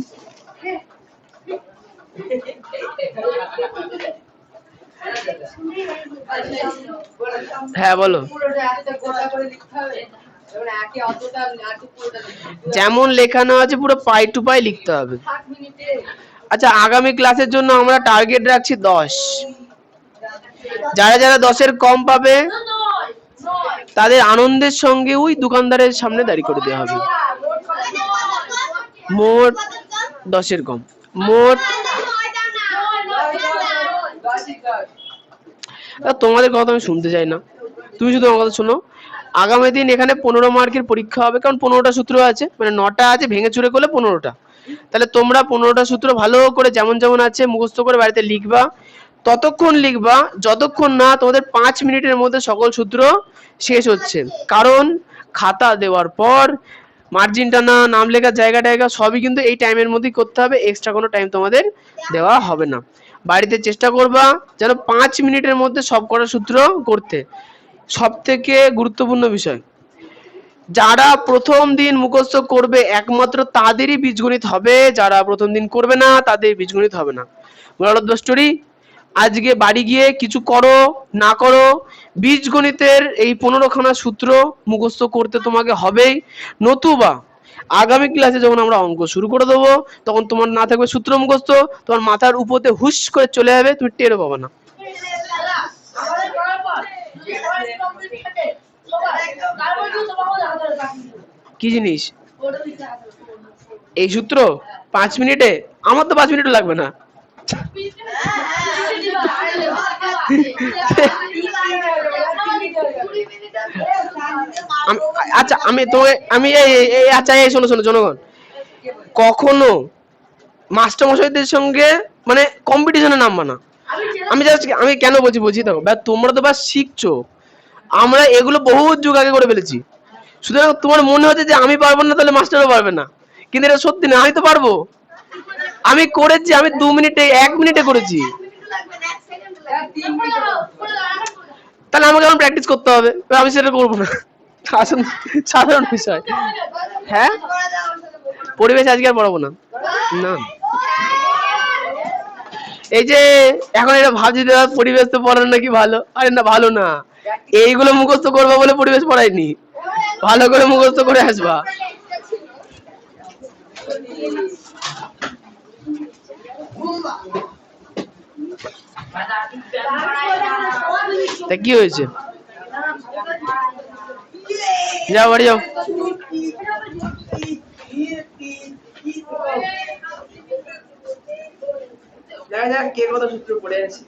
হ্যাঁ বলো। যেমন লেখানো আছে পুরো পাই টু পাই লিখতে হবে। আচ্ছা আগামী ক্লাসের জন্য আমরা টার্গেট রাখছি 10। যারা যারা 10-এর কম পাবে তাদের আনন্দের সঙ্গে ওই দোকানদারের সামনে দাঁড়িয়ে করে দেওয়া হবে। মোট 10-এর কম, মোট তোমাদের কথা আমি শুনতে চাই না, তুমি শুধু আমার কথা শোনো। আগামী দিন এখানে 15 মার্কের পরীক্ষা হবে, কারণ 15টা সূত্র আছে, মানে 9টা আছে ভেঙে চুরে করলে 15টা। তাহলে তোমরা 15টা সূত্র ভালো করে যেমন যেমন আছে মুখস্থ করে বাড়িতে লিখবা, ততক্ষণ লিখবা যতক্ষণ না তোমাদের 5 মিনিটের মধ্যে সকল সূত্র শেষ হচ্ছে। কারণ খাতা দেওয়ার পর মার্জিন টানা, নাম লেখার জায়গা টায়গা সবই কিন্তু এই টাইমের মধ্যেই করতে হবে, এক্সট্রা কোনো টাইম তোমাদের দেওয়া হবে না। বাড়িতে চেষ্টা করবা যেন 5 মিনিটের মধ্যে সব কটা সূত্র করতে। সব থেকে গুরুত্বপূর্ণ বিষয়, যারা প্রথম দিন মুখস্থ করবে একমাত্র তাদেরই বীজগণিত হবে, যারা প্রথম দিন করবে না তাদের বীজগণিত হবে না। মোরাল অফ দ্য স্টোরি, আজকে বাড়ি গিয়ে কিছু করো না করো বীজগণিতের এই 15খানা সূত্র মুখস্থ করতে তোমাকে হবেই, নতুবা আগামী ক্লাসে যখন আমরা অঙ্ক শুরু করে দেবো তখন তোমার না থাকবে সূত্র মুখস্থ, তোমার মাথার উপরে হুশ করে চলে যাবে, তুমি টেরও পাবে না। কি জিনিস এই সূত্র 5 মিনিটে? আমার তো 5 মিনিটও লাগবে না। আচ্ছা আমি তোমাকে আমি আচ্ছা এই শোনো শোনো জনগণ, কখনো মাস্টারমশাইদের সঙ্গে মানে কম্পিটিশনে নামবা না। আমি কেন বলছি দেখো তোমরা তো বাস শিখছো, আমরা এগুলো বহু যুগ আগে করে ফেলেছি। সুতরাং তোমার মনে হচ্ছে যে আমি পারবো না, তাহলে মাস্টারও পারবে না, কিন্তু এটা সত্যি না, আমি তো পারবো। আমি করেছি, আমি 2 মিনিটে 1 মিনিটে করেছি। তাহলে আমাকে এখন প্র্যাকটিস করতে হবে, আমি সেটা করবো না। আসুন, সাধারণ বিষয়। হ্যাঁ, পরিবেশ আজকে আর পড়াবো না। না, এই যে এখন এটা ভাবছি যে পরিবেশ তো পড়ানো নাকি ভালো, আরে না, ভালো না। এইগুলো মুখস্থ করবা বলে পরিবেশ পড়াইনি, ভালো করে মুখস্থ করে আসবা। তা কি হয়েছে? যাও বাড়ি যাও। কে কত সূত্র পড়ে আছে।